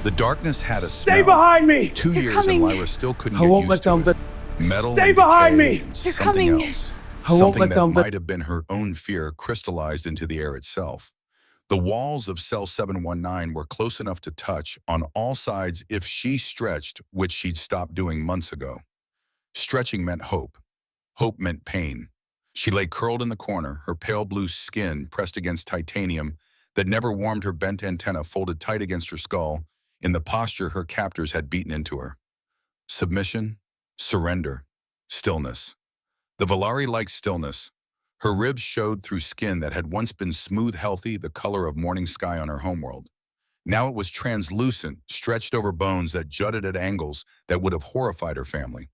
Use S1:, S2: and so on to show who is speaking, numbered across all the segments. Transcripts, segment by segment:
S1: The darkness had a
S2: Stay
S1: smell.
S2: behind me!
S1: 2
S3: They're
S1: years
S3: coming.
S1: and Lyra still couldn't
S2: I
S1: get
S2: won't
S1: used
S2: let
S1: to
S2: them.
S1: it. Metal
S2: Stay
S1: and
S2: behind
S1: decay
S2: me!
S1: and
S3: They're
S1: something
S3: coming.
S1: else.
S2: I won't
S1: Something
S2: let
S1: that
S2: them.
S1: might have been her own fear crystallized into the air itself. The walls of cell 719 were close enough to touch on all sides if she stretched, which she'd stopped doing months ago. Stretching meant hope. Hope meant pain. She lay curled in the corner, her pale blue skin pressed against titanium that never warmed, her bent antenna folded tight against her skull, in the posture her captors had beaten into her. Submission, surrender, stillness. The Valari liked stillness. Her ribs showed through skin that had once been smooth, healthy, the color of morning sky on her homeworld. Now it was translucent, stretched over bones that jutted at angles that would have horrified her family.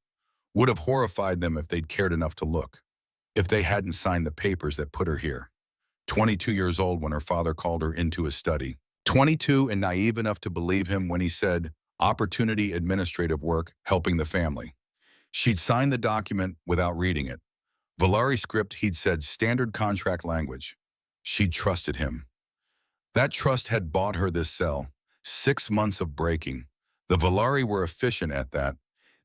S1: Would have horrified them if they'd cared enough to look. If they hadn't signed the papers that put her here. 22 years old when her father called her into his study. 22 and naive enough to believe him when he said, opportunity administrative work, helping the family. She'd signed the document without reading it. Valari script, he'd said standard contract language. She'd trusted him. That trust had bought her this cell. 6 months of breaking. The Valari were efficient at that.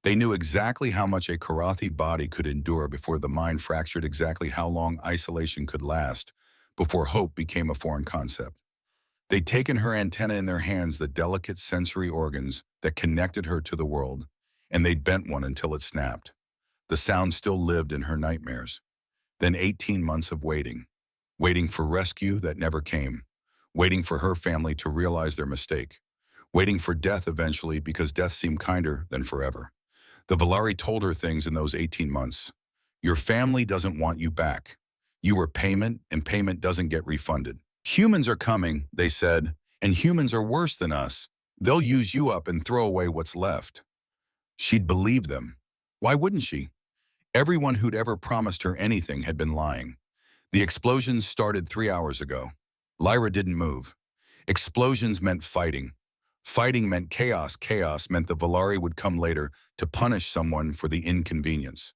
S1: They knew exactly how much a Karathi body could endure before the mind fractured, exactly how long isolation could last, before hope became a foreign concept. They'd taken her antenna in their hands, the delicate sensory organs that connected her to the world, and they'd bent one until it snapped. The sound still lived in her nightmares. Then 18 months of waiting. Waiting for rescue that never came. Waiting for her family to realize their mistake. Waiting for death eventually, because death seemed kinder than forever. The Valari told her things in those 18 months. Your family doesn't want you back. You were payment, and payment doesn't get refunded. Humans are coming, they said, and humans are worse than us. They'll use you up and throw away what's left. She'd believe them. Why wouldn't she? Everyone who'd ever promised her anything had been lying. The explosions started 3 hours ago. Lyra didn't move. Explosions meant fighting. Fighting meant chaos. Chaos meant the Valari would come later to punish someone for the inconvenience.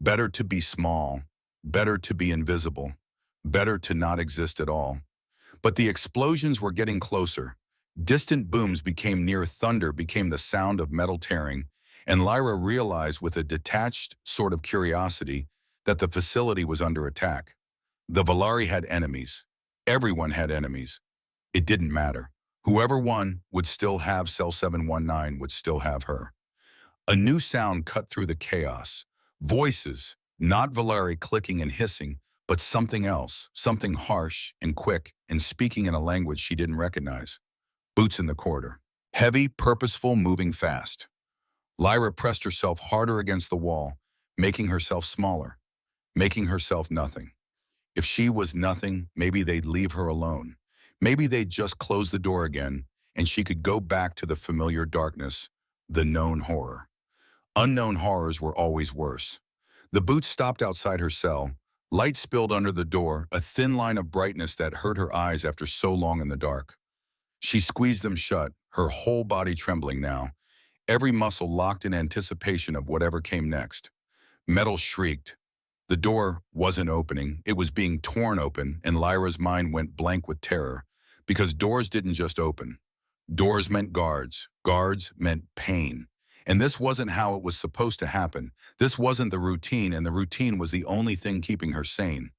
S1: Better to be small. Better to be invisible. Better to not exist at all. But the explosions were getting closer. Distant booms became near thunder, became the sound of metal tearing, and Lyra realized with a detached sort of curiosity that the facility was under attack. The Valari had enemies. Everyone had enemies. It didn't matter. Whoever won would still have Cell 719, would still have her. A new sound cut through the chaos. Voices, not Valari clicking and hissing, but something else, something harsh and quick and speaking in a language she didn't recognize. Boots in the corridor. Heavy, purposeful, moving fast. Lyra pressed herself harder against the wall, making herself smaller, making herself nothing. If she was nothing, maybe they'd leave her alone. Maybe they'd just close the door again, and she could go back to the familiar darkness, the known horror. Unknown horrors were always worse. The boots stopped outside her cell. Light spilled under the door, a thin line of brightness that hurt her eyes after so long in the dark. She squeezed them shut, her whole body trembling now, every muscle locked in anticipation of whatever came next. Metal shrieked. The door wasn't opening, it was being torn open, and Lyra's mind went blank with terror, because doors didn't just open. Doors meant guards. Guards meant pain. And this wasn't how it was supposed to happen. This wasn't the routine, and the routine was the only thing keeping her sane.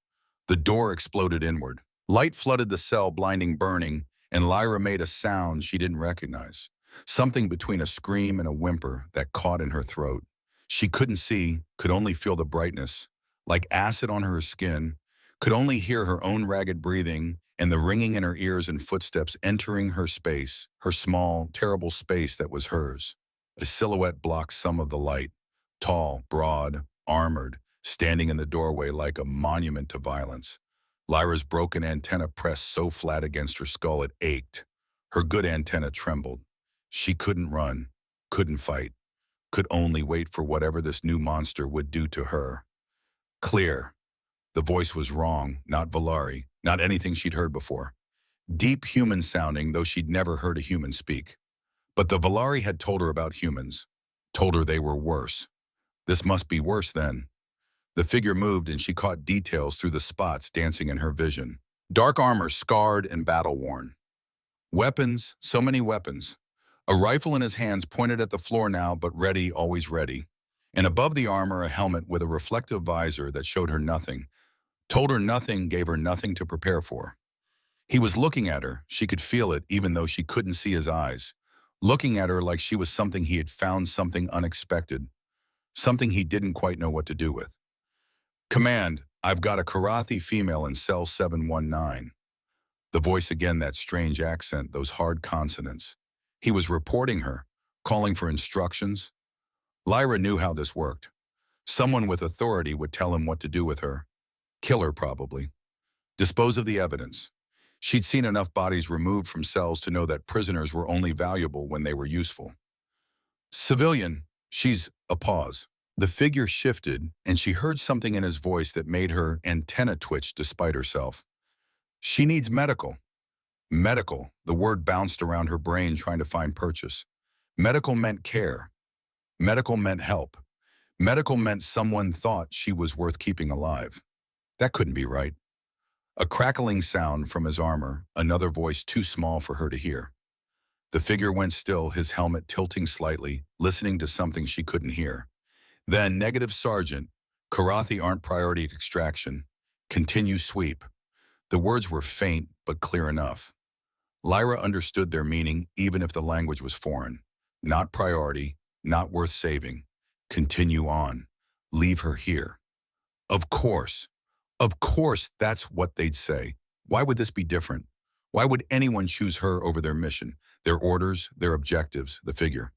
S1: The door exploded inward. Light flooded the cell, blinding, burning, and Lyra made a sound she didn't recognize. Something between a scream and a whimper that caught in her throat. She couldn't see, could only feel the brightness, like acid on her skin, could only hear her own ragged breathing and the ringing in her ears and footsteps entering her space, her small, terrible space that was hers. A silhouette blocked some of the light, tall, broad, armored, standing in the doorway like a monument to violence. Lyra's broken antenna pressed so flat against her skull it ached. Her good antenna trembled. She couldn't run, couldn't fight, could only wait for whatever this new monster would do to her. Clear. The voice was wrong, not Valari, not anything she'd heard before. Deep human sounding, though she'd never heard a human speak. But the Valari had told her about humans, told her they were worse. This must be worse then. The figure moved and she caught details through the spots dancing in her vision. Dark armor scarred and battle-worn. Weapons, so many weapons. A rifle in his hands pointed at the floor now, but ready, always ready. And above the armor, a helmet with a reflective visor that showed her nothing, told her nothing, gave her nothing to prepare for. He was looking at her. She could feel it, even though she couldn't see his eyes. Looking at her like she was something he had found, something unexpected, something he didn't quite know what to do with. Command, I've got a Karathi female in cell 719. The voice again, that strange accent, those hard consonants. He was reporting her, calling for instructions. Lyra knew how this worked. Someone with authority would tell him what to do with her. Kill her, probably. Dispose of the evidence. She'd seen enough bodies removed from cells to know that prisoners were only valuable when they were useful. Civilian, she's a pause. The figure shifted, and she heard something in his voice that made her antenna twitch despite herself. She needs medical. Medical, the word bounced around her brain trying to find purchase. Medical meant care. Medical meant help. Medical meant someone thought she was worth keeping alive. That couldn't be right. A crackling sound from his armor, another voice too small for her to hear. The figure went still, his helmet tilting slightly, listening to something she couldn't hear. Then, negative sergeant, Karathi aren't priority extraction. Continue sweep. The words were faint, but clear enough. Lyra understood their meaning, even if the language was foreign. Not priority, not worth saving. Continue on. Leave her here. Of course, that's what they'd say. Why would this be different? Why would anyone choose her over their mission, their orders, their objectives, the figure?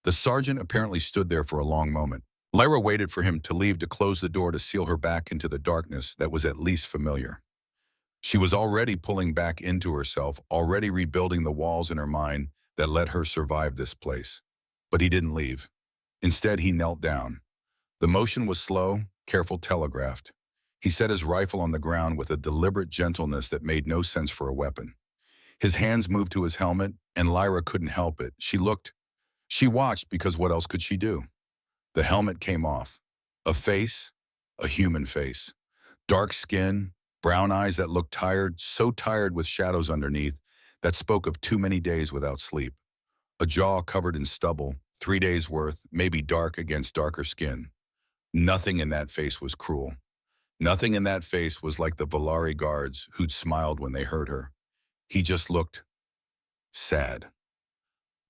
S1: The sergeant apparently stood there for a long moment. Lyra waited for him to leave to close the door to seal her back into the darkness that was at least familiar. She was already pulling back into herself, already rebuilding the walls in her mind that let her survive this place. But he didn't leave. Instead, he knelt down. The motion was slow, careful, telegraphed. He set his rifle on the ground with a deliberate gentleness that made no sense for a weapon. His hands moved to his helmet, and Lyra couldn't help it. She watched because what else could she do? The helmet came off. A face, a human face. Dark skin, brown eyes that looked tired, so tired with shadows underneath, that spoke of too many days without sleep. A jaw covered in stubble, 3 days' worth, maybe dark against darker skin. Nothing in that face was cruel. Nothing in that face was like the Valari guards who'd smiled when they heard her. He just looked sad.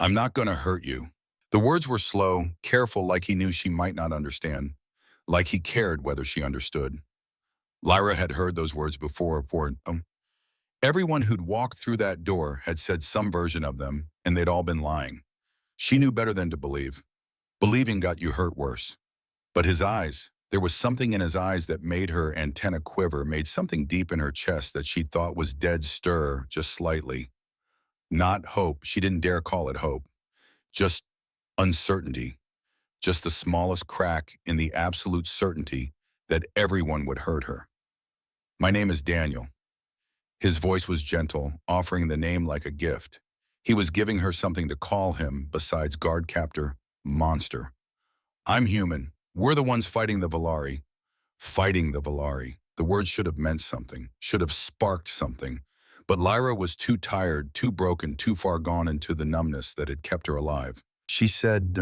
S1: I'm not gonna hurt you. The words were slow, careful, like he knew she might not understand, like he cared whether she understood. Lyra had heard those words before. Everyone who'd walked through that door had said some version of them, and they'd all been lying. She knew better than to believe. Believing got you hurt worse. But his eyes, there was something in his eyes that made her antenna quiver, made something deep in her chest that she thought was dead stir, just slightly. Not hope, she didn't dare call it hope. Just uncertainty. Just the smallest crack in the absolute certainty that everyone would hurt her. My name is Daniel. His voice was gentle, offering the name like a gift. He was giving her something to call him besides guard captor, monster. I'm human. We're the ones fighting the Valari. Fighting the Valari. The word should have meant something, should have sparked something. But Lyra was too tired, too broken, too far gone into the numbness that had kept her alive. She said,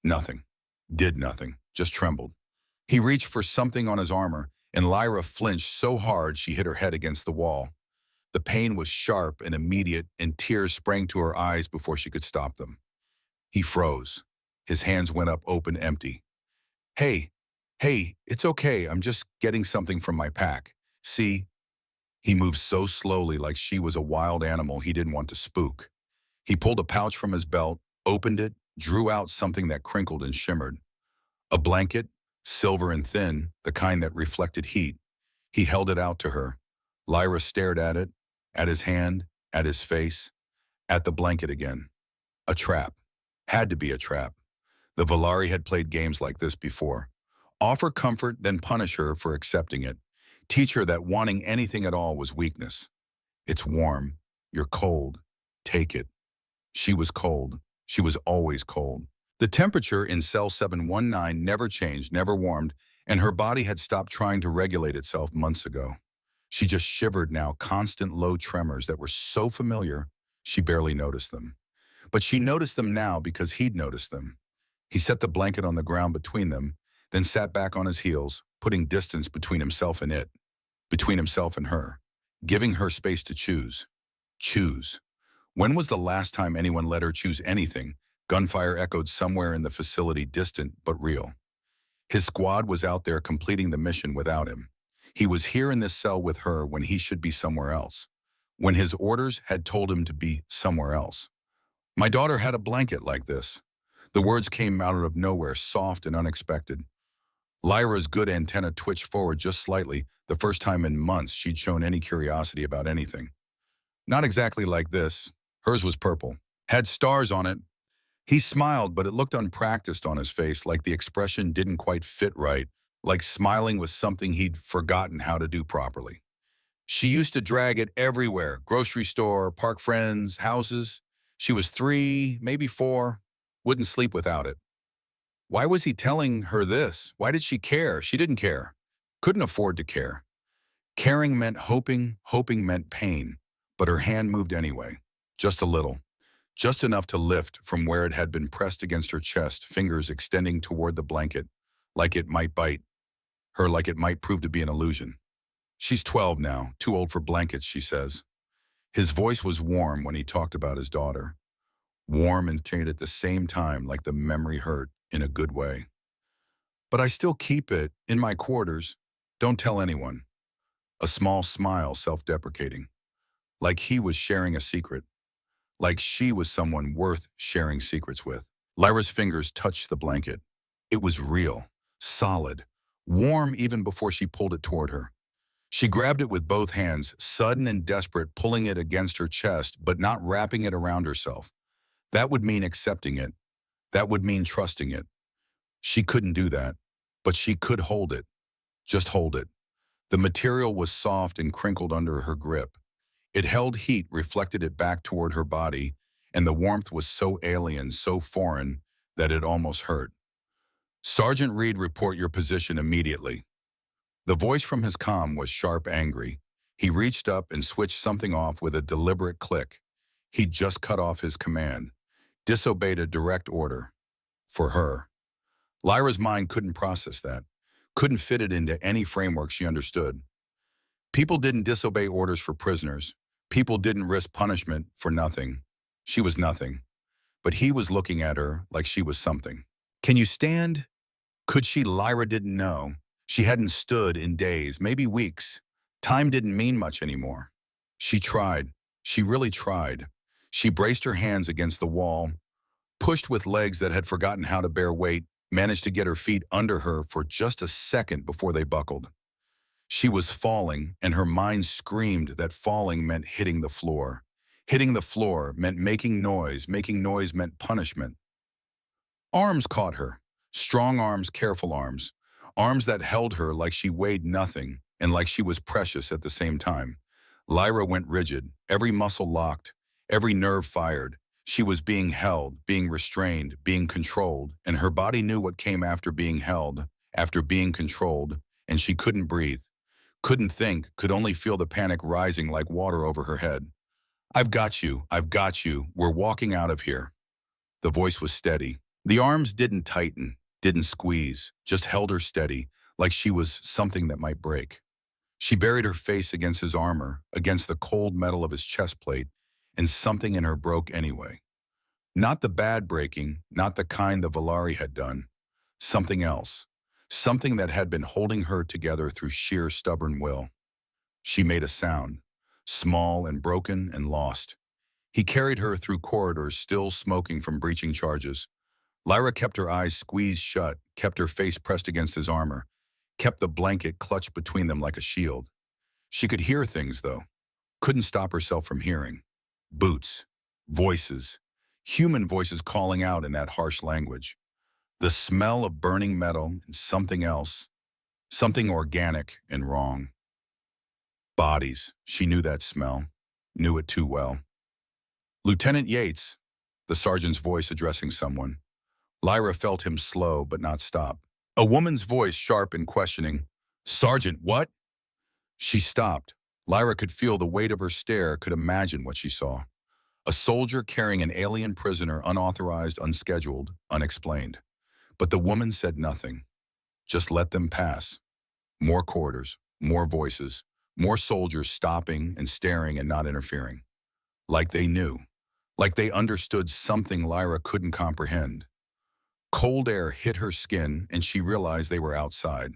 S1: nothing. Did nothing. Just trembled. He reached for something on his armor, and Lyra flinched so hard she hit her head against the wall. The pain was sharp and immediate, and tears sprang to her eyes before she could stop them. He froze. His hands went up open, empty. Hey, it's okay. I'm just getting something from my pack. See? He moved so slowly like she was a wild animal he didn't want to spook. He pulled a pouch from his belt, opened it, drew out something that crinkled and shimmered. A blanket, silver and thin, the kind that reflected heat. He held it out to her. Lyra stared at it, at his hand, at his face, at the blanket again. A trap. Had to be a trap. The Valari had played games like this before. Offer comfort, then punish her for accepting it. Teach her that wanting anything at all was weakness. It's warm. You're cold. Take it. She was cold. She was always cold. The temperature in cell 719 never changed, never warmed, and her body had stopped trying to regulate itself months ago. She just shivered now, constant low tremors that were so familiar, she barely noticed them. But she noticed them now because he'd noticed them. He set the blanket on the ground between them, then sat back on his heels, putting distance between himself and it, between himself and her, giving her space to choose. Choose. When was the last time anyone let her choose anything? Gunfire echoed somewhere in the facility, distant but real. His squad was out there completing the mission without him. He was here in this cell with her when he should be somewhere else, when his orders had told him to be somewhere else. My daughter had a blanket like this. The words came out of nowhere, soft and unexpected. Lyra's good antenna twitched forward just slightly, the first time in months she'd shown any curiosity about anything. Not exactly like this. Hers was purple. Had stars on it. He smiled, but it looked unpracticed on his face, like the expression didn't quite fit right, like smiling was something he'd forgotten how to do properly. She used to drag it everywhere, grocery store, park friends, houses. She was 3, maybe 4, wouldn't sleep without it. Why was he telling her this? Why did she care? She didn't care. Couldn't afford to care. Caring meant hoping, hoping meant pain, but her hand moved anyway, just a little. Just enough to lift from where it had been pressed against her chest, fingers extending toward the blanket, like it might bite her, like it might prove to be an illusion. She's 12 now, too old for blankets, she says. His voice was warm when he talked about his daughter. Warm and faint at the same time, like the memory hurt in a good way. But I still keep it in my quarters. Don't tell anyone. A small smile, self-deprecating. Like he was sharing a secret. Like she was someone worth sharing secrets with. Lyra's fingers touched the blanket. It was real, solid, warm even before she pulled it toward her. She grabbed it with both hands, sudden and desperate, pulling it against her chest, but not wrapping it around herself. That would mean accepting it. That would mean trusting it. She couldn't do that, but she could hold it. Just hold it. The material was soft and crinkled under her grip. It held heat, reflected it back toward her body, and the warmth was so alien, so foreign, that it almost hurt. Sergeant Reed, report your position immediately. The voice from his comm was sharp, angry. He reached up and switched something off with a deliberate click. He'd just cut off his command, disobeyed a direct order. For her. Lyra's mind couldn't process that, couldn't fit it into any framework she understood. People didn't disobey orders for prisoners. People didn't risk punishment for nothing. She was nothing. But he was looking at her like she was something. Can you stand? Could she? Lyra didn't know. She hadn't stood in days, maybe weeks. Time didn't mean much anymore. She tried. She really tried. She braced her hands against the wall, pushed with legs that had forgotten how to bear weight, managed to get her feet under her for just a second before they buckled. She was falling, and her mind screamed that falling meant hitting the floor. Hitting the floor meant making noise meant punishment. Arms caught her. Strong arms, careful arms. Arms that held her like she weighed nothing and like she was precious at the same time. Lyra went rigid, every muscle locked, every nerve fired. She was being held, being restrained, being controlled, and her body knew what came after being held, after being controlled, and she couldn't breathe, couldn't think, could only feel the panic rising like water over her head. I've got you, we're walking out of here. The voice was steady. The arms didn't tighten, didn't squeeze, just held her steady, like she was something that might break. She buried her face against his armor, against the cold metal of his chest plate, and something in her broke anyway. Not the bad breaking, not the kind the Valari had done. Something else. Something that had been holding her together through sheer stubborn will. She made a sound, small and broken and lost. He carried her through corridors still smoking from breaching charges. Lyra kept her eyes squeezed shut, kept her face pressed against his armor, kept the blanket clutched between them like a shield. She could hear things, though. Couldn't stop herself from hearing. Boots, voices, human voices calling out in that harsh language. The smell of burning metal and something else, something organic and wrong. Bodies, she knew that smell, knew it too well. Lieutenant Yates, the sergeant's voice addressing someone. Lyra felt him slow but not stop. A woman's voice sharp and questioning. Sergeant, what? She stopped. Lyra could feel the weight of her stare, could imagine what she saw. A soldier carrying an alien prisoner, unauthorized, unscheduled, unexplained. But the woman said nothing. Just let them pass. More corridors, more voices, more soldiers stopping and staring and not interfering. Like they knew. Like they understood something Lyra couldn't comprehend. Cold air hit her skin and she realized they were outside.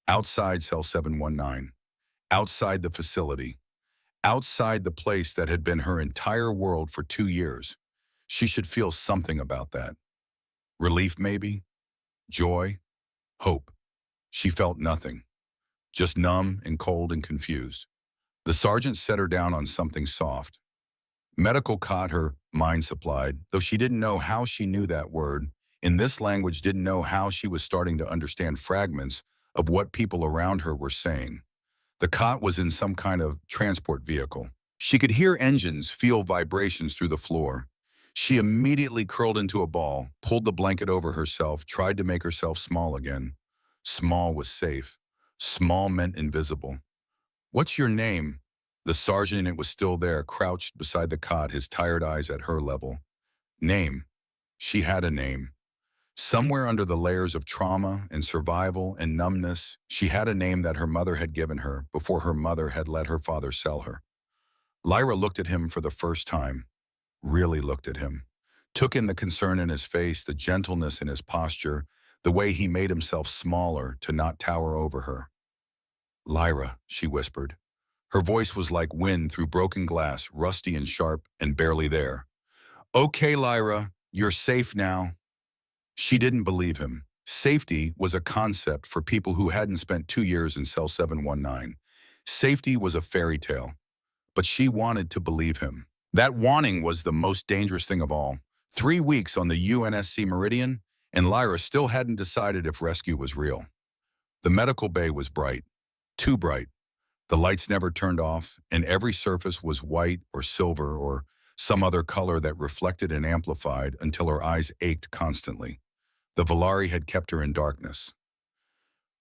S1: Outside cell 719. Outside the facility. Outside the place that had been her entire world for 2 years. She should feel something about that. Relief maybe? Joy? Hope? She felt nothing. Just numb and cold and confused. The sergeant set her down on something soft. Medical caught her mind supplied, though she didn't know how she knew that word. In this language, didn't know how she was starting to understand fragments of what people around her were saying. The cot was in some kind of transport vehicle. She could hear engines, feel vibrations through the floor. She immediately curled into a ball, pulled the blanket over herself, tried to make herself small again. Small was safe. Small meant invisible. "What's your name?" The sergeant, it was still there, crouched beside the cot, his tired eyes at her level. Name. She had a name. Somewhere under the layers of trauma and survival and numbness, she had a name that her mother had given her before her mother had let her father sell her. Lyra looked at him for the first time, really looked at him, took in the concern in his face, the gentleness in his posture, the way he made himself smaller to not tower over her. "Lyra," she whispered. Her voice was like wind through broken glass, rusty and sharp and barely there. "Okay, Lyra, you're safe now." She didn't believe him. Safety was a concept for people who hadn't spent 2 years in cell 719. Safety was a fairy tale. But she wanted to believe him. That wanting was the most dangerous thing of all. 3 weeks on the UNSC Meridian, and Lyra still hadn't decided if rescue was real. The medical bay was bright. Too bright. The lights never turned off, and every surface was white or silver or some other color that reflected and amplified until her eyes ached constantly. The Valari had kept her in darkness.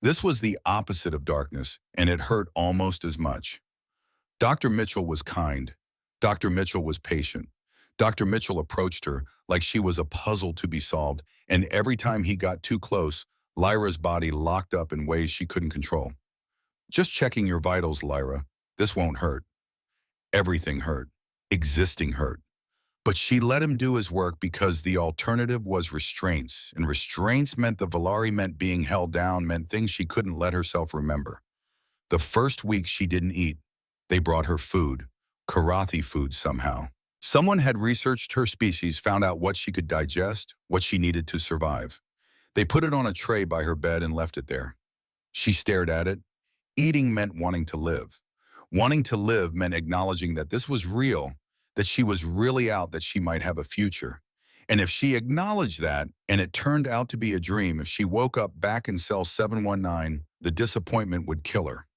S1: This was the opposite of darkness, and it hurt almost as much. Dr. Mitchell was kind. Dr. Mitchell was patient. Dr. Mitchell approached her like she was a puzzle to be solved, and every time he got too close, Lyra's body locked up in ways she couldn't control. "Just checking your vitals, Lyra. This won't hurt." Everything hurt. Existing hurt. But she let him do his work because the alternative was restraints, and restraints meant the Valari, meant being held down, meant things she couldn't let herself remember. The first week she didn't eat. They brought her food, Karathi food somehow. Someone had researched her species, found out what she could digest, what she needed to survive. They put it on a tray by her bed and left it there. She stared at it. Eating meant wanting to live. Wanting to live meant acknowledging that this was real, that she was really out, that she might have a future. And if she acknowledged that, and it turned out to be a dream, if she woke up back in cell 719, the disappointment would kill her.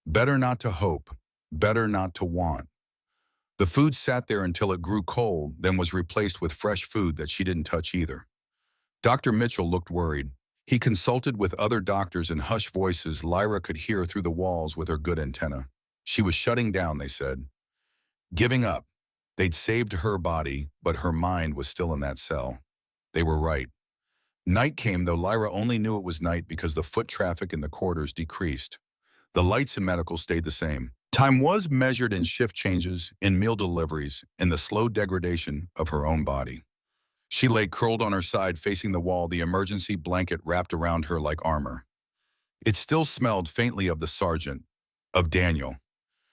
S1: Better not to hope. Better not to want. The food sat there until it grew cold, then was replaced with fresh food that she didn't touch either. Dr. Mitchell looked worried. He consulted with other doctors in hushed voices Lyra could hear through the walls with her good antenna. She was shutting down, they said. Giving up. They'd saved her body, but her mind was still in that cell. They were right. Night came, though Lyra only knew it was night because the foot traffic in the corridors decreased. The lights in medical stayed the same. Time was measured in shift changes, in meal deliveries, in the slow degradation of her own body. She lay curled on her side facing the wall, the emergency blanket wrapped around her like armor. It still smelled faintly of the sergeant, of Daniel.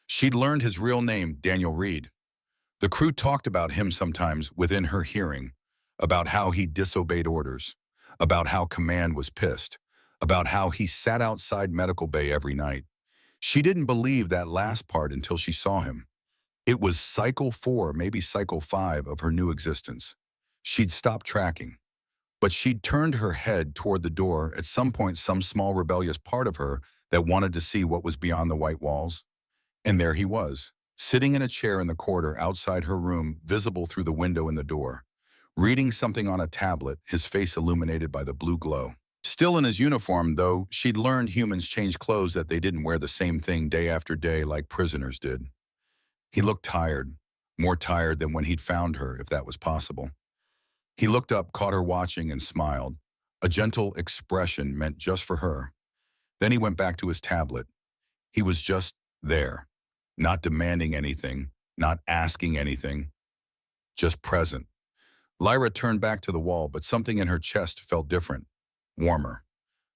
S1: She'd learned his real name, Daniel Reed. The crew talked about him sometimes within her hearing, about how he disobeyed orders, about how command was pissed, about how he sat outside medical bay every night. She didn't believe that last part until she saw him. It was cycle 4, maybe cycle 5 of her new existence. She'd stopped tracking, but she'd turned her head toward the door. At some point, some small rebellious part of her that wanted to see what was beyond the white walls. And there he was, sitting in a chair in the corridor outside her room, visible through the window in the door, reading something on a tablet, his face illuminated by the blue glow. Still in his uniform, though, she'd learned humans change clothes, that they didn't wear the same thing day after day like prisoners did. He looked tired, more tired than when he'd found her, if that was possible. He looked up, caught her watching, and smiled. A gentle expression meant just for her. Then he went back to his tablet. He was just there, not demanding anything, not asking anything, just present. Lyra turned back to the wall, but something in her chest felt different, warmer.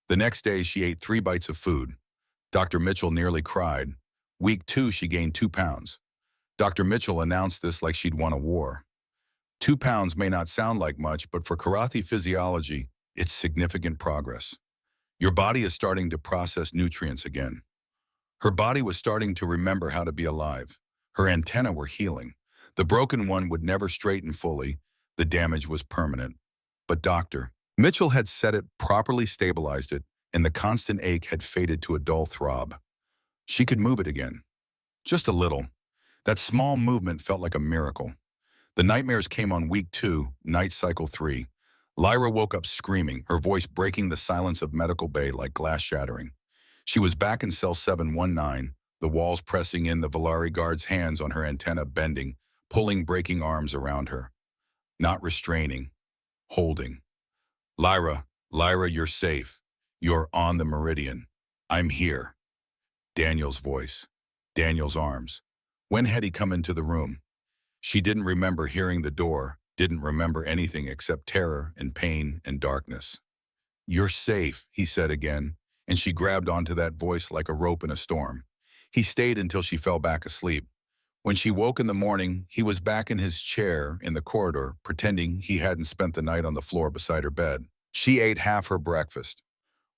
S1: The next day, she ate 3 bites of food. Dr. Mitchell nearly cried. Week 2, she gained 2 pounds. Dr. Mitchell announced this like she'd won a war. 2 pounds may not sound like much, but for Karathi physiology, it's significant progress. Your body is starting to process nutrients again. Her body was starting to remember how to be alive. Her antennae were healing. The broken one would never straighten fully. The damage was permanent. But Dr. Mitchell had set it, properly stabilized it, and the constant ache had faded to a dull throb. She could move it again. Just a little. That small movement felt like a miracle. The nightmares came on week 2, night cycle 3. Lyra woke up screaming, her voice breaking the silence of medical bay like glass shattering. She was back in cell 719, the walls pressing in, the Valari guard's hands on her antenna bending, pulling breaking arms around her. Not restraining, holding. Lyra, you're safe. You're on the meridian. I'm here. Daniel's voice. Daniel's arms. When had he come into the room? She didn't remember hearing the door, didn't remember anything except terror and pain and darkness. You're safe, he said again, and she grabbed onto that voice like a rope in a storm. He stayed until she fell back asleep. When she woke in the morning, he was back in his chair in the corridor, pretending he hadn't spent the night on the floor beside her bed. She ate half her breakfast.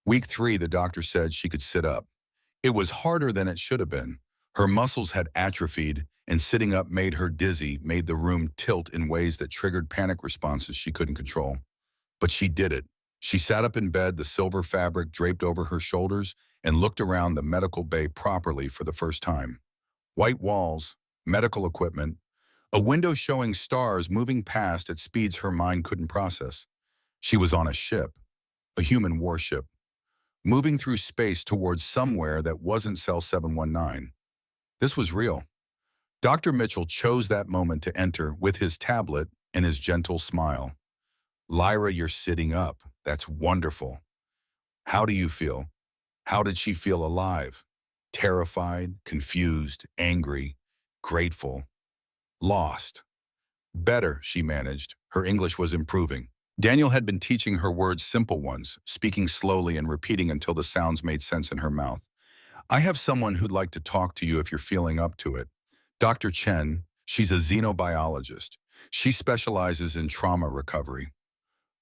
S1: Week 3, the doctor said she could sit up. It was harder than it should have been. Her muscles had atrophied, and sitting up made her dizzy, made the room tilt in ways that triggered panic responses she couldn't control. But she did it. She sat up in bed, the silver fabric draped over her shoulders, and looked around the medical bay properly for the first time. White walls, medical equipment, a window showing stars moving past at speeds her mind couldn't process. She was on a ship, a human warship, moving through space towards somewhere that wasn't cell 719. This was real. Dr. Mitchell chose that moment to enter with his tablet and his gentle smile. Lyra, you're sitting up. That's wonderful. How do you feel? How did she feel alive? Terrified, confused, angry, grateful, lost. Better, she managed. Her English was improving. Daniel had been teaching her words, simple ones, speaking slowly and repeating until the sounds made sense in her mouth. I have someone who'd like to talk to you if you're feeling up to it. Dr. Chen, she's a xenobiologist. She specializes in trauma recovery.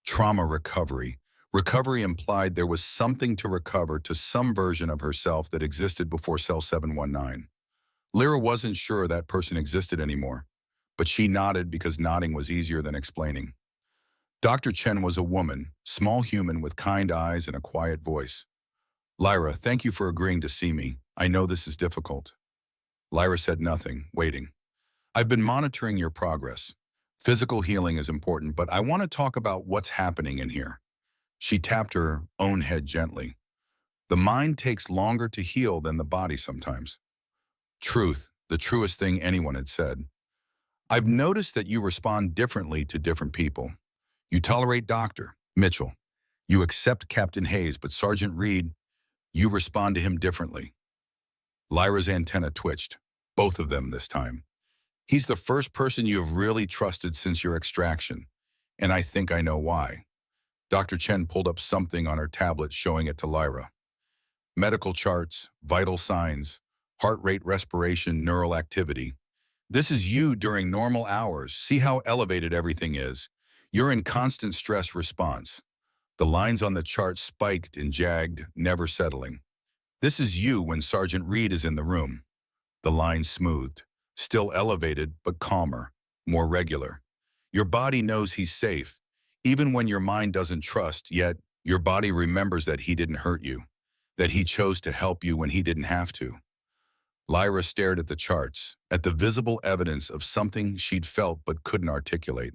S1: Trauma recovery. Recovery implied there was something to recover, to some version of herself that existed before cell 719. Lyra wasn't sure that person existed anymore, but she nodded because nodding was easier than explaining. Dr. Chen was a woman, small human with kind eyes and a quiet voice. Lyra, thank you for agreeing to see me. I know this is difficult. Lyra said nothing, waiting. I've been monitoring your progress. Physical healing is important, but I want to talk about what's happening in here. She tapped her own head gently. The mind takes longer to heal than the body sometimes. Truth, the truest thing anyone had said. I've noticed that you respond differently to different people. You tolerate Dr. Mitchell. You accept Captain Hayes, but Sergeant Reed, you respond to him differently. Lyra's antenna twitched, both of them this time. He's the first person you have really trusted since your extraction, and I think I know why. Dr. Chen pulled up something on her tablet, showing it to Lyra. Medical charts, vital signs, heart rate, respiration, neural activity. This is you during normal hours. See how elevated everything is. You're in constant stress response. The lines on the chart spiked and jagged, never settling. This is you when Sergeant Reed is in the room. The lines smoothed, still elevated, but calmer, more regular. Your body knows he's safe, even when your mind doesn't trust, yet your body remembers that he didn't hurt you, that he chose to help you when he didn't have to. Lyra stared at the charts, at the visible evidence of something she'd felt but couldn't articulate.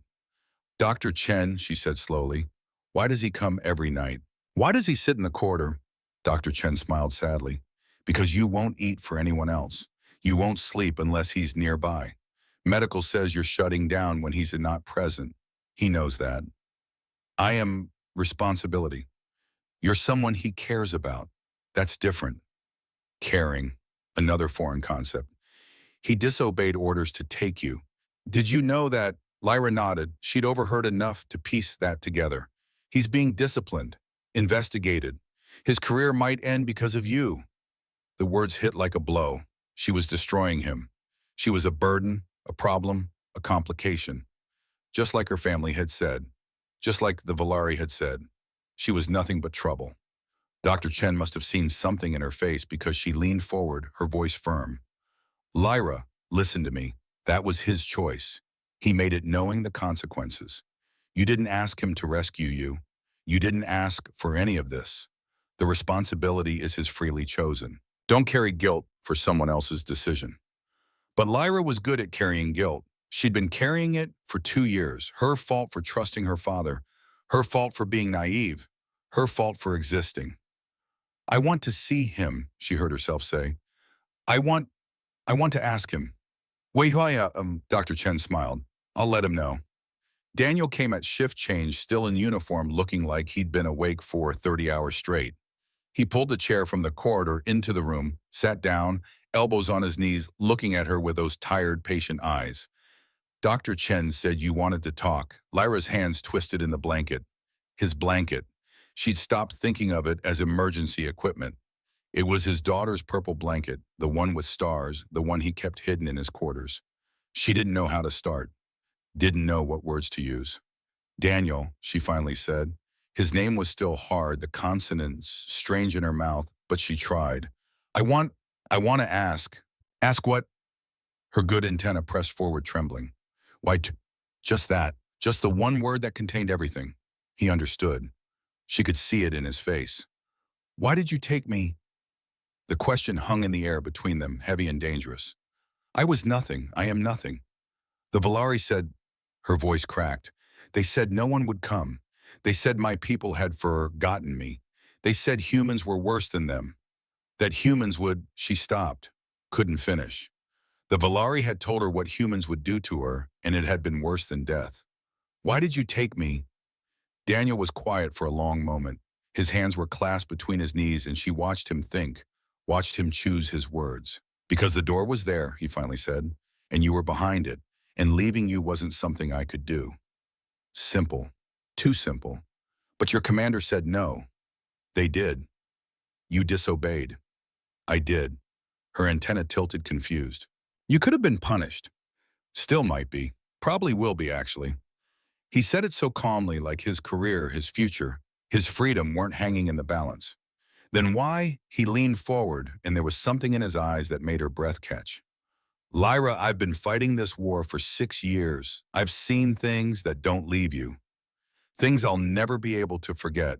S1: Dr. Chen, she said slowly, why does he come every night? Why does he sit in the corridor? Dr. Chen smiled sadly. Because you won't eat for anyone else. You won't sleep unless he's nearby. Medical says you're shutting down when he's not present. He knows that. I am responsibility. You're someone he cares about. That's different. Caring, another foreign concept. He disobeyed orders to take you. Did you know that? Lyra nodded. She'd overheard enough to piece that together. He's being disciplined, investigated. His career might end because of you. The words hit like a blow. She was destroying him. She was a burden, a problem, a complication. Just like her family had said. Just like the Valari had said. She was nothing but trouble. Dr. Chen must have seen something in her face because she leaned forward, her voice firm. Lyra, listen to me. That was his choice. He made it knowing the consequences. You didn't ask him to rescue you. You didn't ask for any of this. The responsibility is his freely chosen. Don't carry guilt for someone else's decision. But Lyra was good at carrying guilt. She'd been carrying it for 2 years. Her fault for trusting her father. Her fault for being naive. Her fault for existing. I want to see him, she heard herself say. I want to ask him. Dr. Chen smiled. I'll let him know. Daniel came at shift change, still in uniform, looking like he'd been awake for 30 hours straight. He pulled the chair from the corridor into the room, sat down, elbows on his knees, looking at her with those tired, patient eyes. Dr. Chen said you wanted to talk. Lyra's hands twisted in the blanket. His blanket. She'd stopped thinking of it as emergency equipment. It was his daughter's purple blanket, the one with stars, the one he kept hidden in his quarters. She didn't know how to start. Didn't know what words to use. Daniel, she finally said. His name was still hard, the consonants strange in her mouth, but she tried. I want to ask. Ask what? Her good antenna pressed forward, trembling. Why, just that. Just the one word that contained everything. He understood. She could see it in his face. Why did you take me? The question hung in the air between them, heavy and dangerous. I was nothing. I am nothing. The Valari said, her voice cracked. They said no one would come. They said my people had forgotten me. They said humans were worse than them. That humans would, she stopped, couldn't finish. The Valari had told her what humans would do to her, and it had been worse than death. Why did you take me? Daniel was quiet for a long moment. His hands were clasped between his knees, and she watched him think, watched him choose his words. Because the door was there, he finally said, and you were behind it, and leaving you wasn't something I could do. Simple. Too simple. But your commander said no. They did. You disobeyed. I did. Her antenna tilted, confused. You could have been punished. Still might be. Probably will be, actually. He said it so calmly, like his career, his future, his freedom weren't hanging in the balance. Then why? He leaned forward, and there was something in his eyes that made her breath catch. Lyra, I've been fighting this war for 6 years. I've seen things that don't leave you. Things I'll never be able to forget.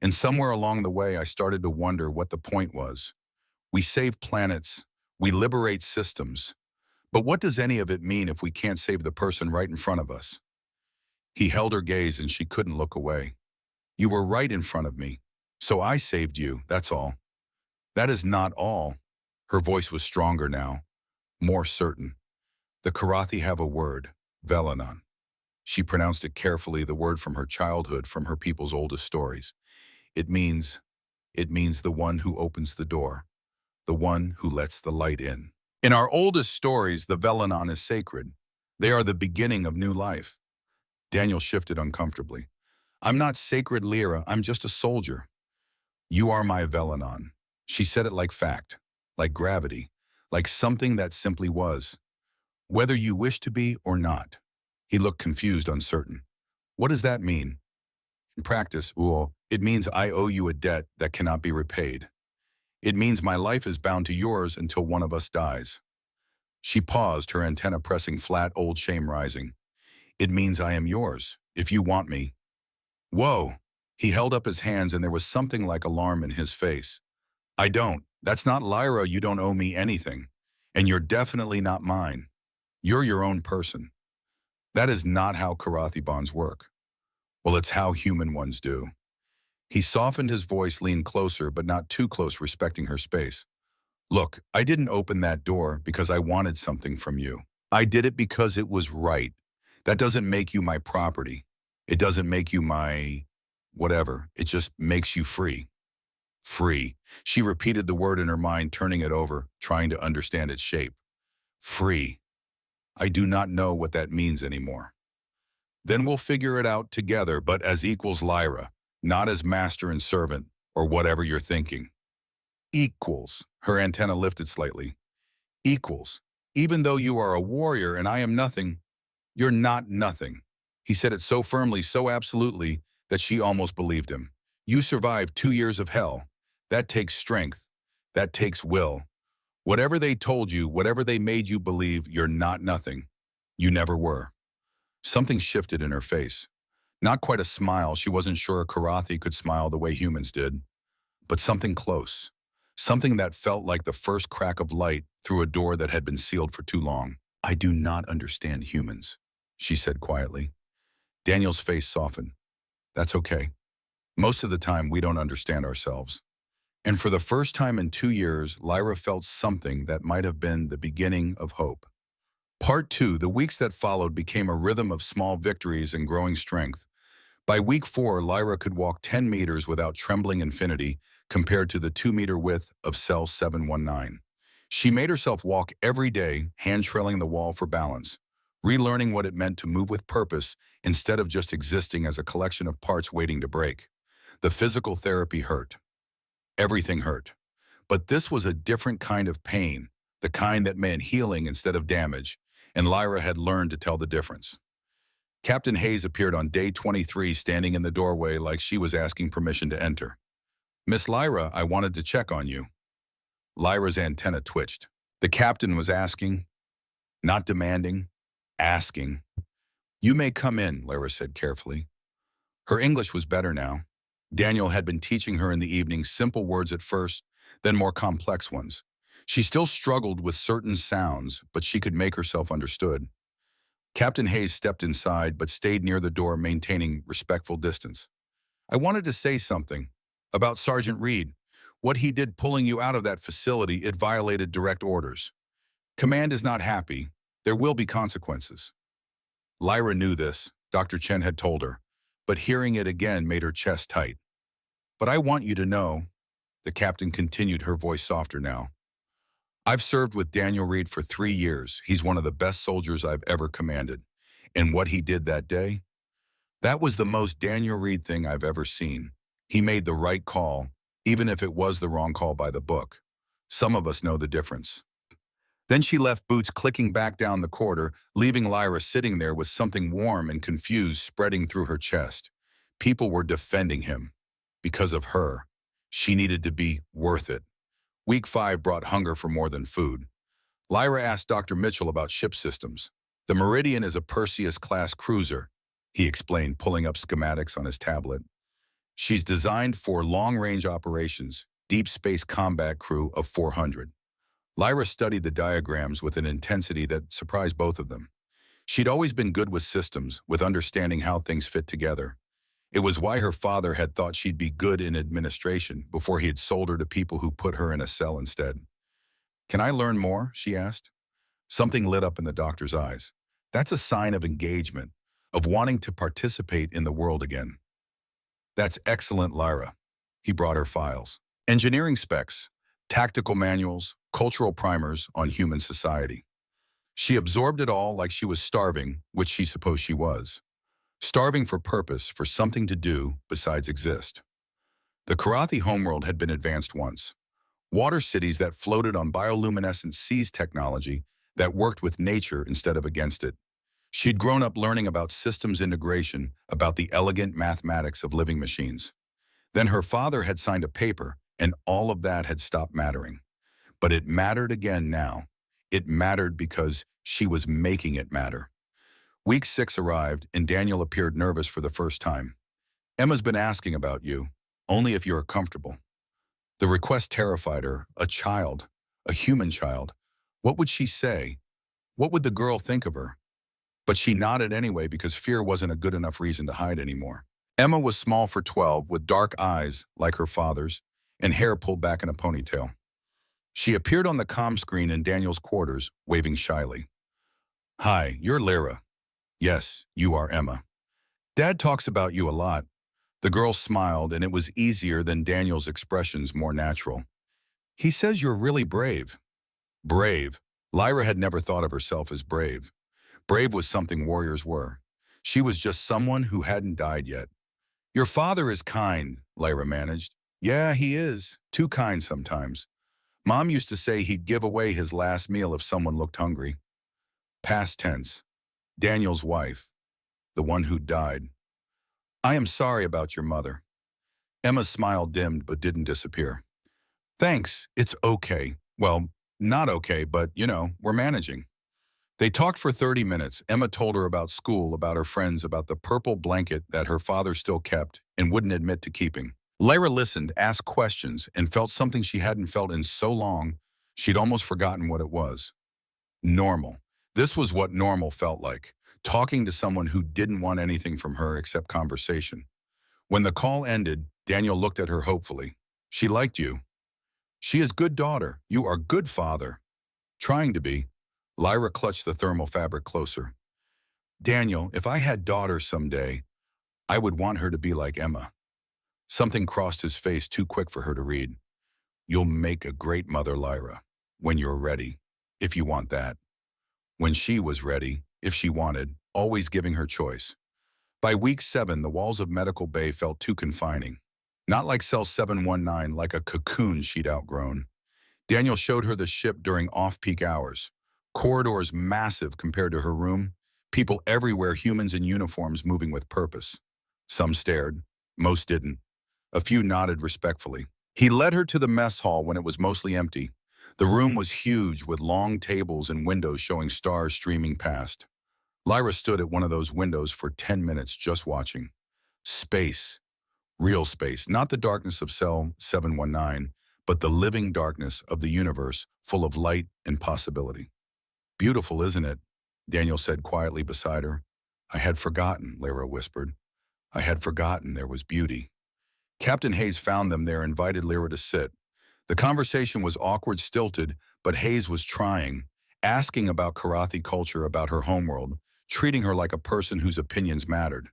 S1: And somewhere along the way, I started to wonder what the point was. We save planets. We liberate systems. But what does any of it mean if we can't save the person right in front of us? He held her gaze, and she couldn't look away. You were right in front of me. So I saved you, that's all. That is not all. Her voice was stronger now, more certain. The Karathi have a word, Velanon. She pronounced it carefully, the word from her childhood, from her people's oldest stories. It means the one who opens the door, the one who lets the light in. In our oldest stories, the Velanon is sacred. They are the beginning of new life. Daniel shifted uncomfortably. I'm not sacred, Lyra. I'm just a soldier. You are my Velanon. She said it like fact, like gravity, like something that simply was. Whether you wish to be or not. He looked confused, uncertain. What does that mean? In practice, it means I owe you a debt that cannot be repaid. It means my life is bound to yours until one of us dies. She paused, her antenna pressing flat, old shame rising. It means I am yours, if you want me. Whoa! He held up his hands, and there was something like alarm in his face. I don't. That's not Lyra. You don't owe me anything. And you're definitely not mine. You're your own person. That is not how Karathi bonds work. Well, it's how human ones do. He softened his voice, leaned closer, but not too close, respecting her space. Look, I didn't open that door because I wanted something from you. I did it because it was right. That doesn't make you my property. It doesn't make you my whatever. It just makes you free. Free. She repeated the word in her mind, turning it over, trying to understand its shape. Free. I do not know what that means anymore. Then we'll figure it out together, but as equals Lyra, not as master and servant, or whatever you're thinking. Equals. Her antenna lifted slightly. Equals. Even though you are a warrior and I am nothing, you're not nothing. He said it so firmly, so absolutely, that she almost believed him. You survived 2 years of hell. That takes strength. That takes will. Whatever they told you, whatever they made you believe, you're not nothing. You never were. Something shifted in her face. Not quite a smile. She wasn't sure a Karathi could smile the way humans did. But something close. Something that felt like the first crack of light through a door that had been sealed for too long. I do not understand humans, she said quietly. Daniel's face softened. That's okay. Most of the time, we don't understand ourselves. And for the first time in 2 years, Lyra felt something that might have been the beginning of hope. Part 2, the weeks that followed became a rhythm of small victories and growing strength. By week 4, Lyra could walk 10 meters without trembling infinity compared to the 2-meter width of cell 719. She made herself walk every day, hand-trailing the wall for balance, relearning what it meant to move with purpose instead of just existing as a collection of parts waiting to break. The physical therapy hurt. Everything hurt. But this was a different kind of pain, the kind that meant healing instead of damage, and Lyra had learned to tell the difference. Captain Hayes appeared on day 23, standing in the doorway like she was asking permission to enter. Miss Lyra, I wanted to check on you. Lyra's antenna twitched. The captain was asking, not demanding, asking. You may come in, Lyra said carefully. Her English was better now. Daniel had been teaching her in the evening simple words at first, then more complex ones. She still struggled with certain sounds, but she could make herself understood. Captain Hayes stepped inside, but stayed near the door, maintaining respectful distance. I wanted to say something about Sergeant Reed. What he did pulling you out of that facility, it violated direct orders. Command is not happy. There will be consequences. Lyra knew this, Dr. Chen had told her, but hearing it again made her chest tight. But I want you to know, the captain continued, her voice softer now. I've served with Daniel Reed for 3 years. He's one of the best soldiers I've ever commanded. And what he did that day, that was the most Daniel Reed thing I've ever seen. He made the right call, even if it was the wrong call by the book. Some of us know the difference. Then she left, boots clicking back down the corridor, leaving Lyra sitting there with something warm and confused spreading through her chest. People were defending him. Because of her. She needed to be worth it. Week 5 brought hunger for more than food. Lyra asked Dr. Mitchell about ship systems. The Meridian is a Perseus-class cruiser, he explained, pulling up schematics on his tablet. She's designed for long-range operations, deep space combat crew of 400. Lyra studied the diagrams with an intensity that surprised both of them. She'd always been good with systems, with understanding how things fit together. It was why her father had thought she'd be good in administration before he had sold her to people who put her in a cell instead. Can I learn more? She asked. Something lit up in the doctor's eyes. That's a sign of engagement, of wanting to participate in the world again. That's excellent, Lyra. He brought her files. Engineering specs, tactical manuals, cultural primers on human society. She absorbed it all like she was starving, which she supposed she was. Starving for purpose, for something to do besides exist. The Karathi homeworld had been advanced once. Water cities that floated on bioluminescent seas technology that worked with nature instead of against it. She'd grown up learning about systems integration, about the elegant mathematics of living machines. Then her father had signed a paper, and all of that had stopped mattering. But it mattered again now. It mattered because she was making it matter. Week 6 arrived, and Daniel appeared nervous for the first time. Emma's been asking about you, only if you're comfortable. The request terrified her. A child, a human child. What would she say? What would the girl think of her? But she nodded anyway because fear wasn't a good enough reason to hide anymore. Emma was small for 12, with dark eyes like her father's, and hair pulled back in a ponytail. She appeared on the comm screen in Daniel's quarters, waving shyly. Hi, you're Lyra. Yes, you are Emma. Dad talks about you a lot. The girl smiled, and it was easier than Daniel's expressions more natural. He says you're really brave. Brave. Lyra had never thought of herself as brave. Brave was something warriors were. She was just someone who hadn't died yet. Your father is kind, Lyra managed. Yeah, he is. Too kind sometimes. Mom used to say he'd give away his last meal if someone looked hungry. Past tense. Daniel's wife, the one who died. I am sorry about your mother. Emma's smile dimmed but didn't disappear. Thanks, it's okay. Well, not okay, but, we're managing. They talked for 30 minutes. Emma told her about school, about her friends, about the purple blanket that her father still kept and wouldn't admit to keeping. Lyra listened, asked questions, and felt something she hadn't felt in so long she'd almost forgotten what it was. Normal. This was what normal felt like, talking to someone who didn't want anything from her except conversation. When the call ended, Daniel looked at her hopefully. She liked you. She is good daughter. You are good father. Trying to be. Lyra clutched the thermal fabric closer. Daniel, if I had daughters someday, I would want her to be like Emma. Something crossed his face too quick for her to read. You'll make a great mother, Lyra, when you're ready, if you want that. When she was ready, if she wanted, always giving her choice. By week 7, the walls of Medical Bay felt too confining. Not like cell 719, like a cocoon she'd outgrown. Daniel showed her the ship during off-peak hours. Corridors massive compared to her room. People everywhere, humans in uniforms moving with purpose. Some stared. Most didn't. A few nodded respectfully. He led her to the mess hall when it was mostly empty. The room was huge with long tables and windows showing stars streaming past. Lyra stood at one of those windows for 10 minutes just watching. Space. Real space. Not the darkness of cell 719, but the living darkness of the universe full of light and possibility. Beautiful, isn't it? Daniel said quietly beside her. I had forgotten, Lyra whispered. I had forgotten there was beauty. Captain Hayes found them there and invited Lyra to sit. The conversation was awkward, stilted, but Hayes was trying, asking about Karathi culture, about her homeworld, treating her like a person whose opinions mattered.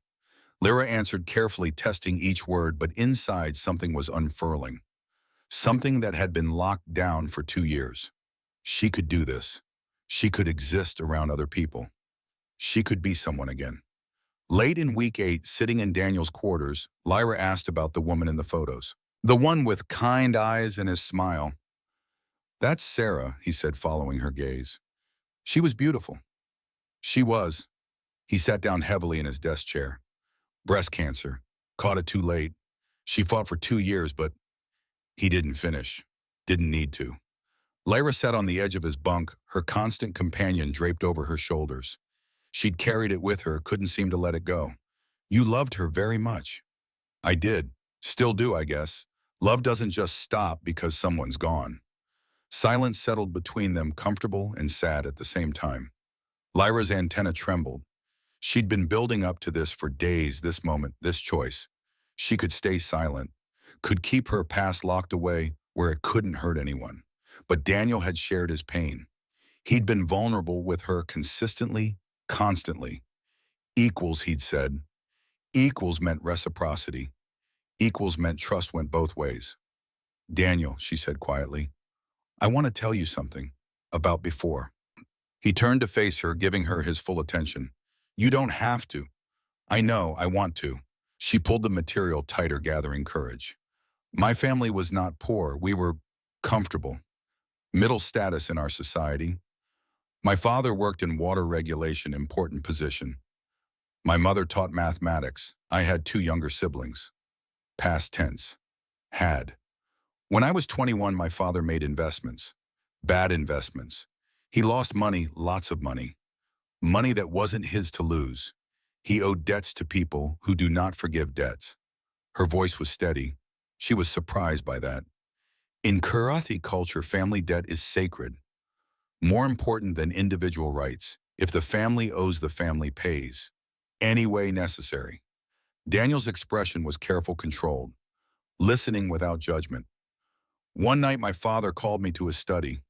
S1: Lyra answered carefully, testing each word, but inside something was unfurling. Something that had been locked down for 2 years. She could do this. She could exist around other people. She could be someone again. Late in week 8, sitting in Daniel's quarters, Lyra asked about the woman in the photos. The one with kind eyes and his smile. That's Sarah, he said, following her gaze. She was beautiful. She was. He sat down heavily in his desk chair. Breast cancer. Caught it too late. She fought for 2 years, but he didn't finish. Didn't need to. Lyra sat on the edge of his bunk, her constant companion draped over her shoulders. She'd carried it with her, couldn't seem to let it go. You loved her very much. I did. Still do, I guess. Love doesn't just stop because someone's gone. Silence settled between them, comfortable and sad at the same time. Lyra's antenna trembled. She'd been building up to this for days, this moment, this choice. She could stay silent, could keep her past locked away where it couldn't hurt anyone. But Daniel had shared his pain. He'd been vulnerable with her consistently, constantly. Equals, he'd said. Equals meant reciprocity. Equals meant trust went both ways. Daniel, she said quietly, I want to tell you something about before. He turned to face her, giving her his full attention. You don't have to. I know, I want to. She pulled the material tighter, gathering courage. My family was not poor. We were comfortable. Middle status in our society. My father worked in water regulation, important position. My mother taught mathematics. I had 2 younger siblings. Past tense. Had. When I was 21, my father made investments. Bad investments. He lost money, lots of money. Money that wasn't his to lose. He owed debts to people who do not forgive debts. Her voice was steady. She was surprised by that. In Karathi culture, family debt is sacred. More important than individual rights. If the family owes, the family pays. Any way necessary. Daniel's expression was careful, controlled. Listening without judgment. One night my father called me to his study.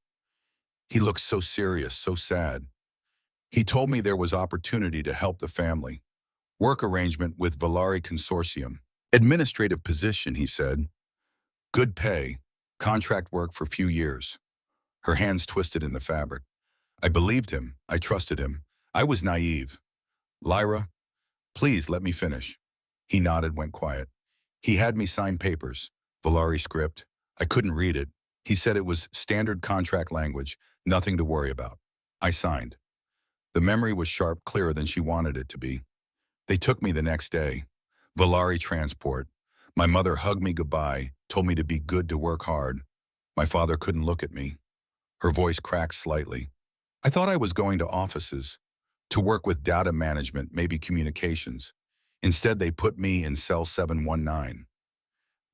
S1: He looked so serious, so sad. He told me there was opportunity to help the family. Work arrangement with Valari Consortium. Administrative position, he said. Good pay. Contract work for few years. Her hands twisted in the fabric. I believed him. I trusted him. I was naive. Lyra, please let me finish. He nodded, went quiet. He had me sign papers. Valari script. I couldn't read it. He said it was standard contract language, nothing to worry about. I signed. The memory was sharp, clearer than she wanted it to be. They took me the next day. Valari transport. My mother hugged me goodbye, told me to be good, to work hard. My father couldn't look at me. Her voice cracked slightly. I thought I was going to offices, to work with data management, maybe communications. Instead, they put me in cell 719.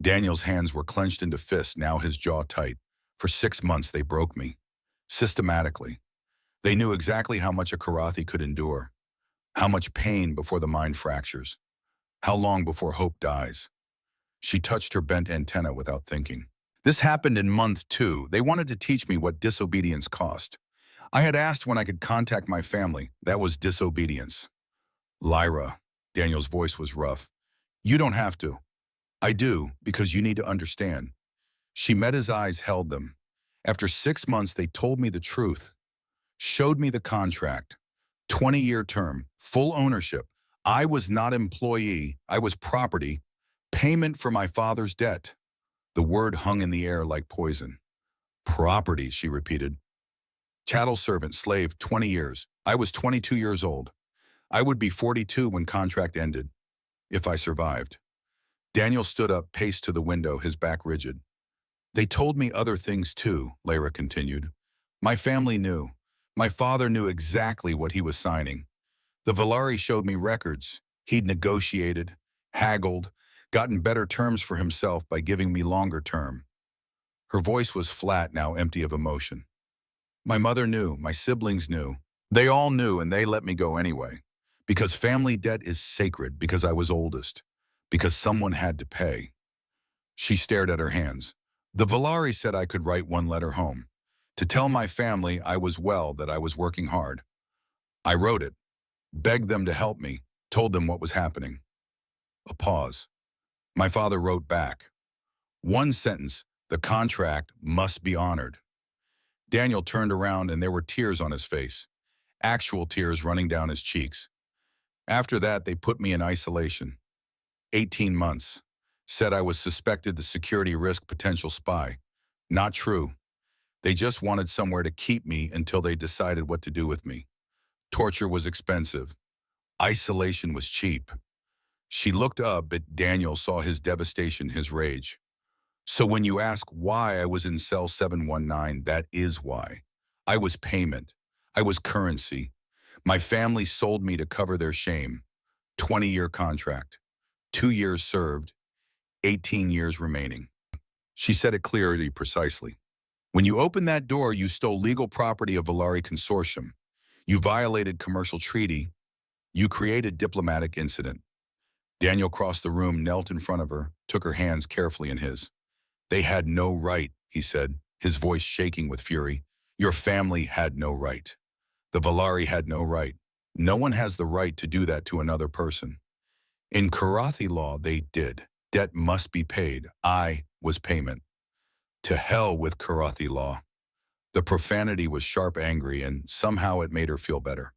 S1: Daniel's hands were clenched into fists, now his jaw tight. For 6 months, they broke me. Systematically. They knew exactly how much a Karathi could endure. How much pain before the mind fractures. How long before hope dies. She touched her bent antenna without thinking. This happened in month 2. They wanted to teach me what disobedience cost. I had asked when I could contact my family. That was disobedience. Lyra, Daniel's voice was rough. You don't have to. I do, because you need to understand. She met his eyes, held them. After 6 months, they told me the truth. Showed me the contract. 20-year term, full ownership. I was not employee. I was property. Payment for my father's debt. The word hung in the air like poison. Property, she repeated. Chattel servant, slave, 20 years. I was 22 years old. I would be 42 when contract ended, if I survived. Daniel stood up, paced to the window, his back rigid. They told me other things too, Lyra continued. My family knew. My father knew exactly what he was signing. The Valari showed me records. He'd negotiated, haggled, gotten better terms for himself by giving me longer term. Her voice was flat, now empty of emotion. My mother knew, my siblings knew. They all knew, and they let me go anyway. Because family debt is sacred, because I was oldest, because someone had to pay. She stared at her hands. The Valari said I could write one letter home, to tell my family I was well, that I was working hard. I wrote it, begged them to help me, told them what was happening. A pause. My father wrote back. One sentence, the contract must be honored. Daniel turned around and there were tears on his face, actual tears running down his cheeks. After that, they put me in isolation. 18 months. Said I was suspected the security risk, potential spy. Not true. They just wanted somewhere to keep me until they decided what to do with me. Torture was expensive. Isolation was cheap. She looked up, but Daniel saw his devastation, his rage. So when you ask why I was in cell 719, that is why. I was payment. I was currency. My family sold me to cover their shame. 20-year contract. 2 years served. 18 years remaining. She said it clearly, precisely. When you opened that door, you stole legal property of Valari Consortium. You violated commercial treaty. You created diplomatic incident. Daniel crossed the room, knelt in front of her, took her hands carefully in his. They had no right, he said, his voice shaking with fury. Your family had no right. The Valari had no right. No one has the right to do that to another person. In Karathi law, they did. Debt must be paid. I was payment. To hell with Karathi law. The profanity was sharp, angry, and somehow it made her feel better.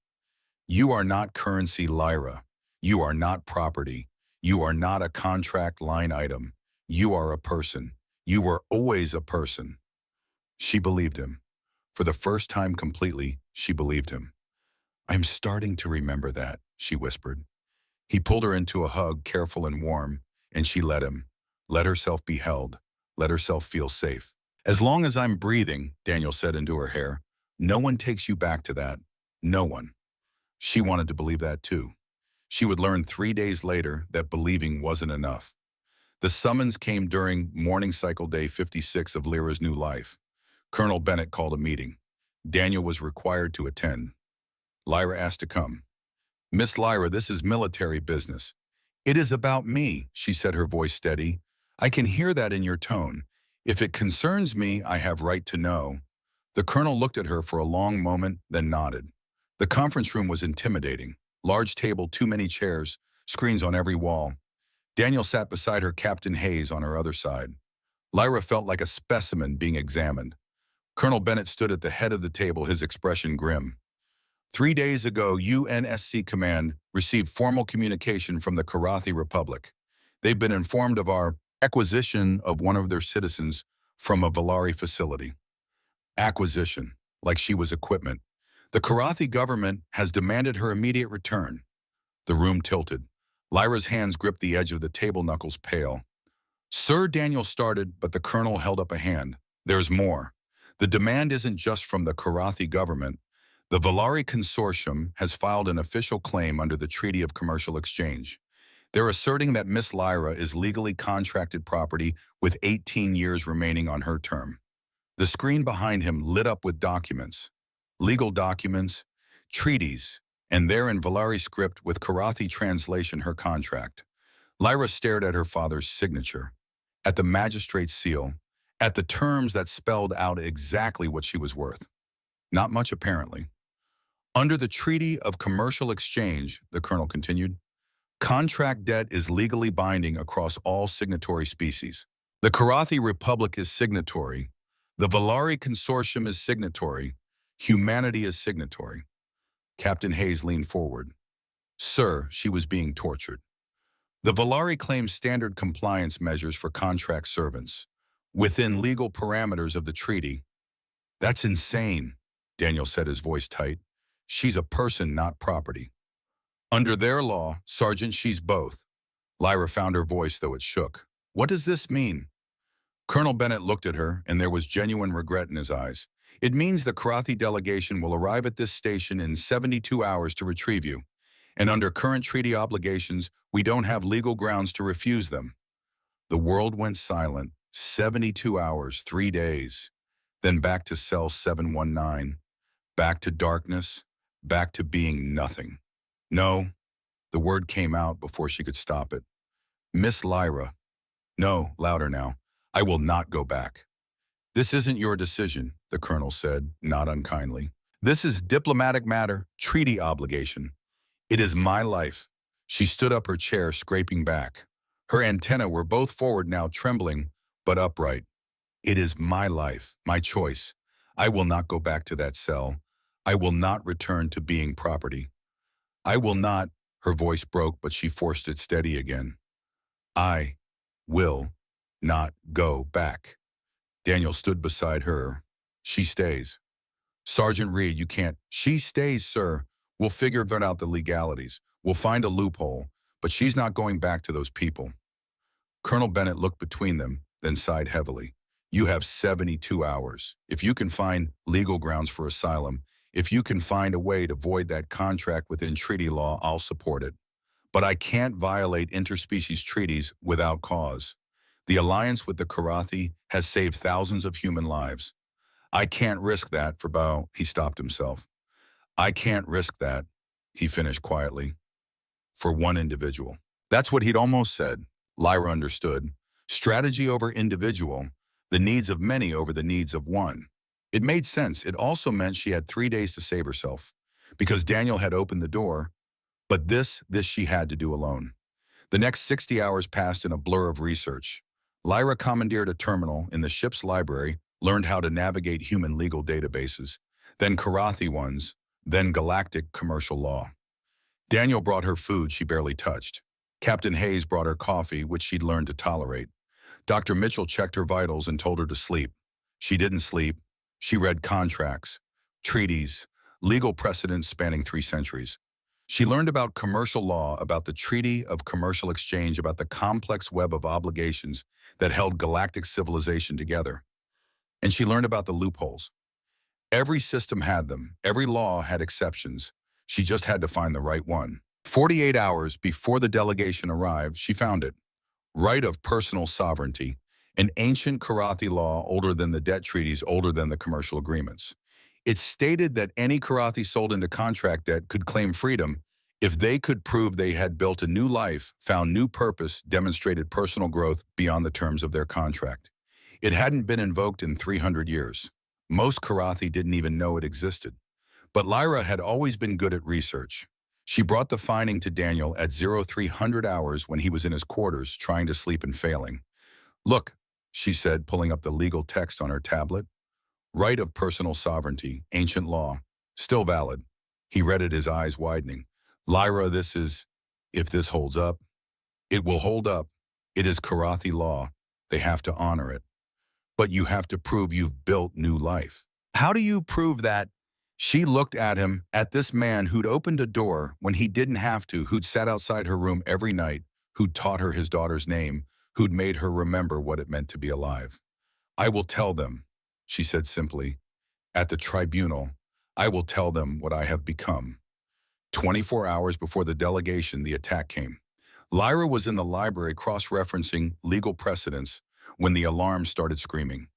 S1: You are not currency, Lyra. You are not property. You are not a contract line item. You are a person. You were always a person. She believed him. For the first time completely, she believed him. I'm starting to remember that, she whispered. He pulled her into a hug, careful and warm, and she let him. Let herself be held. Let herself feel safe. As long as I'm breathing, Daniel said into her hair, no one takes you back to that. No one. She wanted to believe that too. She would learn 3 days later that believing wasn't enough. The summons came during morning cycle day 56 of Lyra's new life. Colonel Bennett called a meeting. Daniel was required to attend. Lyra asked to come. Miss Lyra, this is military business. It is about me, she said, her voice steady. I can hear that in your tone. If it concerns me, I have right to know. The colonel looked at her for a long moment, then nodded. The conference room was intimidating. Large table, too many chairs, screens on every wall. Daniel sat beside her, Captain Hayes on her other side. Lyra felt like a specimen being examined. Colonel Bennett stood at the head of the table, his expression grim. 3 days ago, UNSC Command received formal communication from the Karathi Republic. They've been informed of our acquisition of one of their citizens from a Valari facility. Acquisition, like she was equipment. The Karathi government has demanded her immediate return. The room tilted. Lyra's hands gripped the edge of the table, knuckles pale. Sir, Daniel started, but the colonel held up a hand. There's more. The demand isn't just from the Karathi government. The Valari Consortium has filed an official claim under the Treaty of Commercial Exchange. They're asserting that Miss Lyra is legally contracted property with 18 years remaining on her term. The screen behind him lit up with documents. Legal documents, treaties, and there in Valari script with Karathi translation her contract. Lyra stared at her father's signature, at the magistrate's seal, at the terms that spelled out exactly what she was worth. Not much, apparently. Under the Treaty of Commercial Exchange, the colonel continued, contract debt is legally binding across all signatory species. The Karathi Republic is signatory. The Valari Consortium is signatory. Humanity is signatory. Captain Hayes leaned forward. Sir, she was being tortured. The Valari claims standard compliance measures for contract servants, within legal parameters of the treaty. That's insane, Daniel said, his voice tight. She's a person, not property. Under their law, Sergeant, she's both. Lyra found her voice, though it shook. What does this mean? Colonel Bennett looked at her, and there was genuine regret in his eyes. It means the Karathi delegation will arrive at this station in 72 hours to retrieve you. And under current treaty obligations, we don't have legal grounds to refuse them. The world went silent. 72 hours, 3 days. Then back to cell 719. Back to darkness. Back to being nothing. No, the word came out before she could stop it. Miss Lyra. No, louder now. I will not go back. This isn't your decision, the colonel said, not unkindly. This is diplomatic matter, treaty obligation. It is my life. She stood up, her chair scraping back. Her antennae were both forward now, trembling, but upright. It is my life, my choice. I will not go back to that cell. I will not return to being property. I will not, her voice broke, but she forced it steady again. I will not go back. Daniel stood beside her. She stays. Sergeant Reed, you can't. She stays, sir. We'll figure out the legalities. We'll find a loophole, but she's not going back to those people. Colonel Bennett looked between them, then sighed heavily. You have 72 hours. If you can find legal grounds for asylum, if you can find a way to void that contract within treaty law, I'll support it. But I can't violate interspecies treaties without cause. The alliance with the Karathi has saved thousands of human lives. I can't risk that for Bao. He stopped himself. I can't risk that, he finished quietly, for one individual. That's what he'd almost said. Lyra understood. Strategy over individual, the needs of many over the needs of one. It made sense. It also meant she had 3 days to save herself, because Daniel had opened the door, but this she had to do alone. The next 60 hours passed in a blur of research. Lyra commandeered a terminal in the ship's library, learned how to navigate human legal databases, then Karathi ones, then Galactic commercial law. Daniel brought her food she barely touched. Captain Hayes brought her coffee, which she'd learned to tolerate. Dr. Mitchell checked her vitals and told her to sleep. She didn't sleep. She read contracts, treaties, legal precedents spanning 3 centuries. She learned about commercial law, about the Treaty of Commercial Exchange, about the complex web of obligations that held galactic civilization together. And she learned about the loopholes. Every system had them. Every law had exceptions. She just had to find the right one. 48 hours before the delegation arrived, she found it. Right of personal sovereignty, an ancient Karathi law older than the debt treaties, older than the commercial agreements. It stated that any Karathi sold into contract debt could claim freedom if they could prove they had built a new life, found new purpose, demonstrated personal growth beyond the terms of their contract. It hadn't been invoked in 300 years. Most Karathi didn't even know it existed. But Lyra had always been good at research. She brought the finding to Daniel at 0300 hours when he was in his quarters trying to sleep and failing. Look, she said, pulling up the legal text on her tablet. Right of personal sovereignty, ancient law, still valid. He read it, his eyes widening. Lyra, if this holds up, it will hold up. It is Karathi law. They have to honor it. But you have to prove you've built new life. How do you prove that? She looked at him, at this man who'd opened a door when he didn't have to, who'd sat outside her room every night, who'd taught her his daughter's name, who'd made her remember what it meant to be alive. I will tell them, she said simply. At the tribunal, I will tell them what I have become. 24 hours before the delegation, the attack came. Lyra was in the library cross-referencing legal precedents when the alarm started screaming.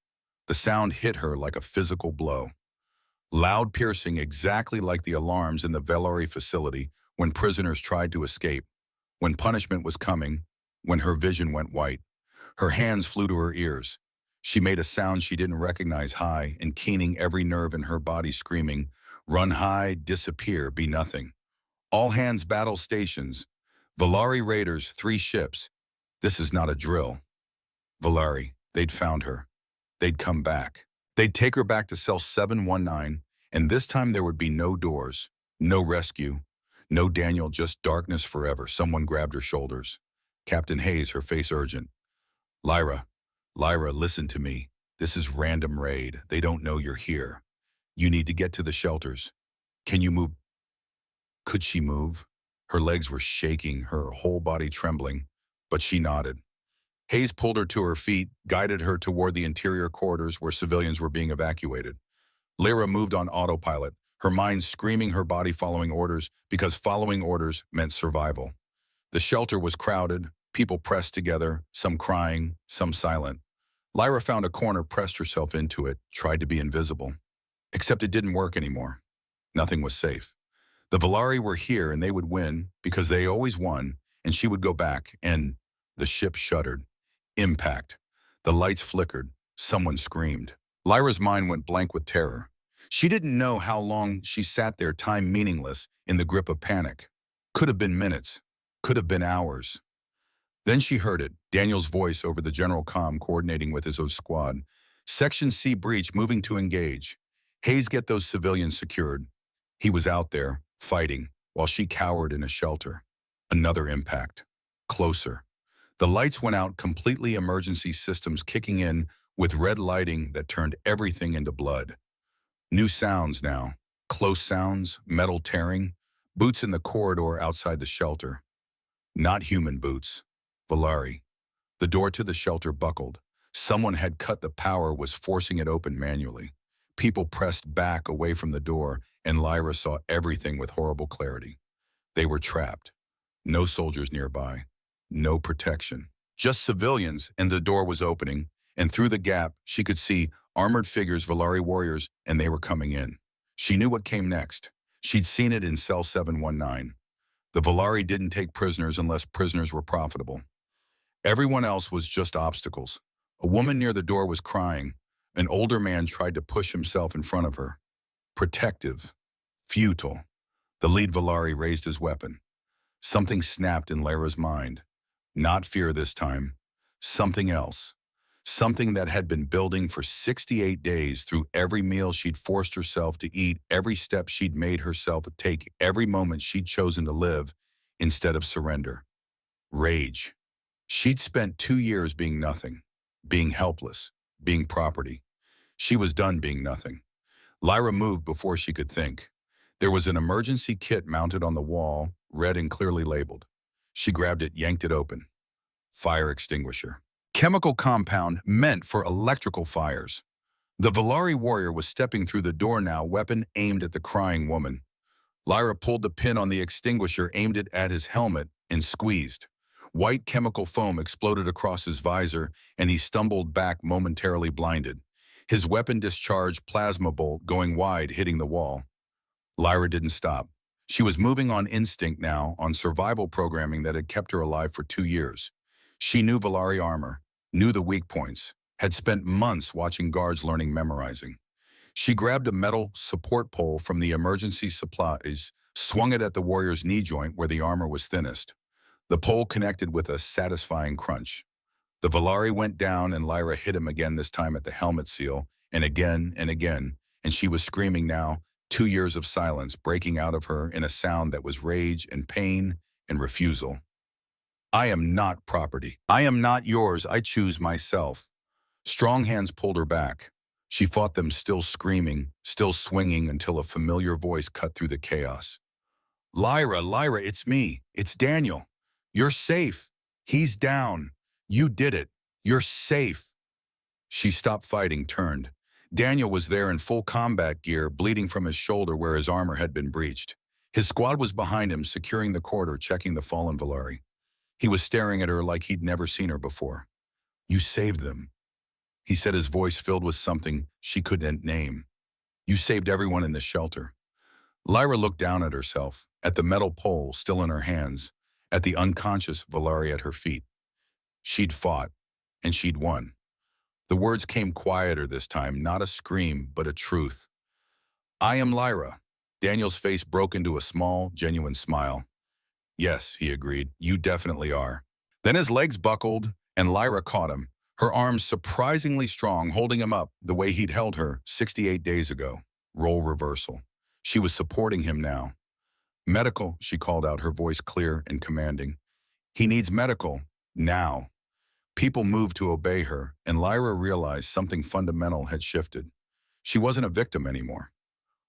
S1: The sound hit her like a physical blow. Loud, piercing, exactly like the alarms in the Velari facility when prisoners tried to escape, when punishment was coming, when her vision went white. Her hands flew to her ears. She made a sound she didn't recognize, high and keening every nerve in her body, screaming, "Run high, disappear, be nothing. All hands battle stations. Velari raiders, 3 ships. This is not a drill." Velari, they'd found her. They'd come back. They'd take her back to cell 719, and this time there would be no doors, no rescue, no Daniel, just darkness forever. Someone grabbed her shoulders. Captain Hayes, her face urgent. Lyra, listen to me. This is random raid. They don't know you're here. You need to get to the shelters. Can you move? Could she move? Her legs were shaking, her whole body trembling, but she nodded. Hayes pulled her to her feet, guided her toward the interior corridors where civilians were being evacuated. Lyra moved on autopilot, her mind screaming, her body following orders, because following orders meant survival. The shelter was crowded, people pressed together, some crying, some silent. Lyra found a corner, pressed herself into it, tried to be invisible. Except it didn't work anymore. Nothing was safe. The Velari were here and they would win because they always won, and she would go back, and the ship shuddered. Impact. The lights flickered. Someone screamed. Lyra's mind went blank with terror. She didn't know how long she sat there, time meaningless, in the grip of panic. Could have been minutes. Could have been hours. Then she heard it, Daniel's voice over the general comm coordinating with his own squad. Section C breach, moving to engage. Hayes, get those civilians secured. He was out there, fighting, while she cowered in a shelter. Another impact. Closer. The lights went out completely, emergency systems kicking in with red lighting that turned everything into blood. New sounds now. Close sounds, metal tearing, boots in the corridor outside the shelter. Not human boots. Velari. The door to the shelter buckled. Someone had cut the power, was forcing it open manually. People pressed back away from the door, and Lyra saw everything with horrible clarity. They were trapped. No soldiers nearby. No protection. Just civilians, and the door was opening, and through the gap, she could see armored figures, Velari warriors, and they were coming in. She knew what came next. She'd seen it in cell 719. The Velari didn't take prisoners unless prisoners were profitable. Everyone else was just obstacles. A woman near the door was crying. An older man tried to push himself in front of her. Protective. Futile. The lead Velari raised his weapon. Something snapped in Lyra's mind. Not fear this time. Something else. Something that had been building for 68 days, through every meal she'd forced herself to eat, every step she'd made herself take, every moment she'd chosen to live instead of surrender. Rage. She'd spent 2 years being nothing, being helpless, being property. She was done being nothing. Lyra moved before she could think. There was an emergency kit mounted on the wall, red and clearly labeled. She grabbed it, yanked it open. Fire extinguisher. Chemical compound meant for electrical fires. The Velari warrior was stepping through the door now, weapon aimed at the crying woman. Lyra pulled the pin on the extinguisher, aimed it at his helmet, and squeezed. White chemical foam exploded across his visor, and he stumbled back, momentarily blinded. His weapon discharged, plasma bolt going wide, hitting the wall. Lyra didn't stop. She was moving on instinct now, on survival programming that had kept her alive for 2 years. She knew Velari armor, knew the weak points, had spent months watching guards learning, memorizing. She grabbed a metal support pole from the emergency supplies, swung it at the warrior's knee joint where the armor was thinnest. The pole connected with a satisfying crunch. The Valari went down and Lyra hit him again, this time at the helmet seal, and again, and she was screaming now, 2 years of silence breaking out of her in a sound that was rage and pain and refusal. I am not property. I am not yours. I choose myself. Strong hands pulled her back. She fought them, still screaming, still swinging, until a familiar voice cut through the chaos. Lyra, Lyra, it's me. It's Daniel. You're safe. He's down. You did it. You're safe. She stopped fighting, turned. Daniel was there in full combat gear, bleeding from his shoulder where his armor had been breached. His squad was behind him, securing the corridor, checking the fallen Valari. He was staring at her like he'd never seen her before. You saved them, he said, his voice filled with something she couldn't name. You saved everyone in the shelter. Lyra looked down at herself, at the metal pole still in her hands, at the unconscious Valari at her feet. She'd fought, and she'd won. The words came quieter this time, not a scream, but a truth. I am Lyra. Daniel's face broke into a small, genuine smile. Yes, he agreed, you definitely are. Then his legs buckled, and Lyra caught him, her arms surprisingly strong, holding him up the way he'd held her 68 days ago. Role reversal. She was supporting him now. Medical, she called out, her voice clear and commanding. He needs medical, now. People moved to obey her, and Lyra realized something fundamental had shifted. She wasn't a victim anymore.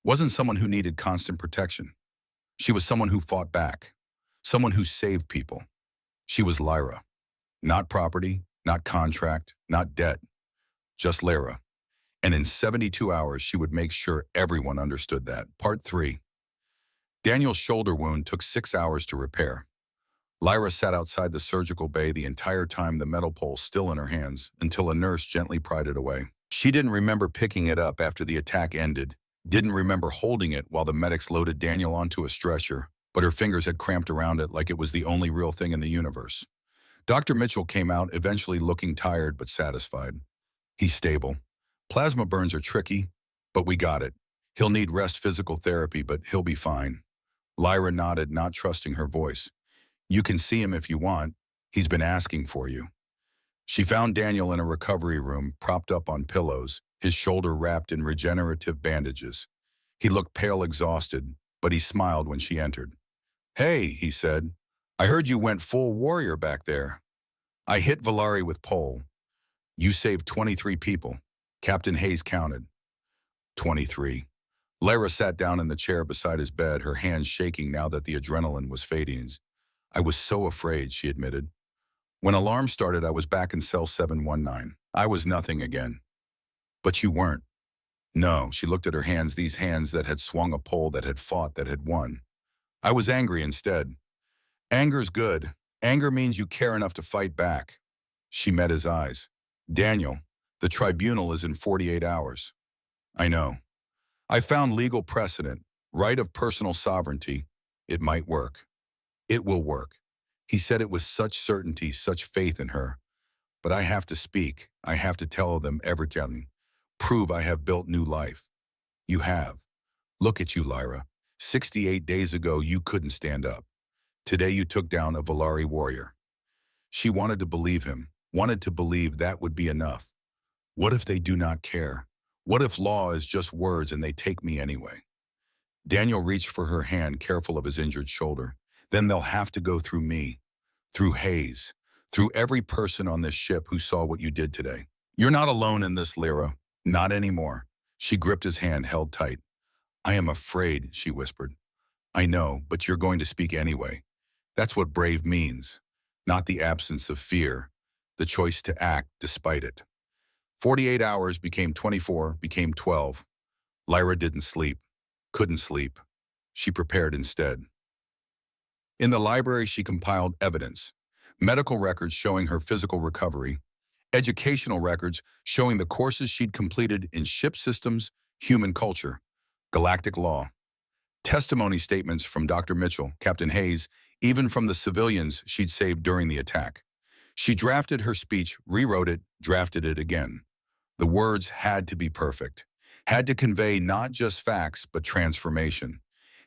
S1: Wasn't someone who needed constant protection. She was someone who fought back. Someone who saved people. She was Lyra. Not property, not contract, not debt. Just Lyra. And in 72 hours, she would make sure everyone understood that. Part 3. Daniel's shoulder wound took 6 hours to repair. Lyra sat outside the surgical bay the entire time, the metal pole still in her hands, until a nurse gently pried it away. She didn't remember picking it up after the attack ended, didn't remember holding it while the medics loaded Daniel onto a stretcher, but her fingers had cramped around it like it was the only real thing in the universe. Dr. Mitchell came out, eventually looking tired but satisfied. He's stable. Plasma burns are tricky, but we got it. He'll need rest, physical therapy, but he'll be fine. Lyra nodded, not trusting her voice. You can see him if you want. He's been asking for you. She found Daniel in a recovery room, propped up on pillows, his shoulder wrapped in regenerative bandages. He looked pale, exhausted, but he smiled when she entered. Hey, he said, I heard you went full warrior back there. I hit Valari with pole. You saved 23 people. Captain Hayes counted. 23. Lyra sat down in the chair beside his bed, her hands shaking now that the adrenaline was fading. I was so afraid, she admitted. When alarm started, I was back in cell 719. I was nothing again. But you weren't. No, she looked at her hands, these hands that had swung a pole, that had fought, that had won. I was angry instead. Anger's good. Anger means you care enough to fight back. She met his eyes. Daniel, the tribunal is in 48 hours. I know. I found legal precedent, right of personal sovereignty. It might work. It will work. He said it with such certainty, such faith in her. But I have to speak. I have to tell them everything. Prove I have built new life. You have. Look at you, Lyra. 68 days ago, you couldn't stand up. Today, you took down a Valari warrior. She wanted to believe him, wanted to believe that would be enough. What if they do not care? What if law is just words and they take me anyway? Daniel reached for her hand, careful of his injured shoulder. Then they'll have to go through me, through Hayes, through every person on this ship who saw what you did today. You're not alone in this, Lyra. Not anymore. She gripped his hand, held tight. I am afraid, she whispered. I know, but you're going to speak anyway. That's what brave means. Not the absence of fear, the choice to act despite it. 48 hours became 24, became 12. Lyra didn't sleep, couldn't sleep. She prepared instead. In the library, she compiled evidence, medical records showing her physical recovery, educational records showing the courses she'd completed in ship systems, human culture, galactic law, testimony statements from Dr. Mitchell, Captain Hayes, even from the civilians she'd saved during the attack. She drafted her speech, rewrote it, drafted it again. The words had to be perfect, Had to convey not just facts, but transformation.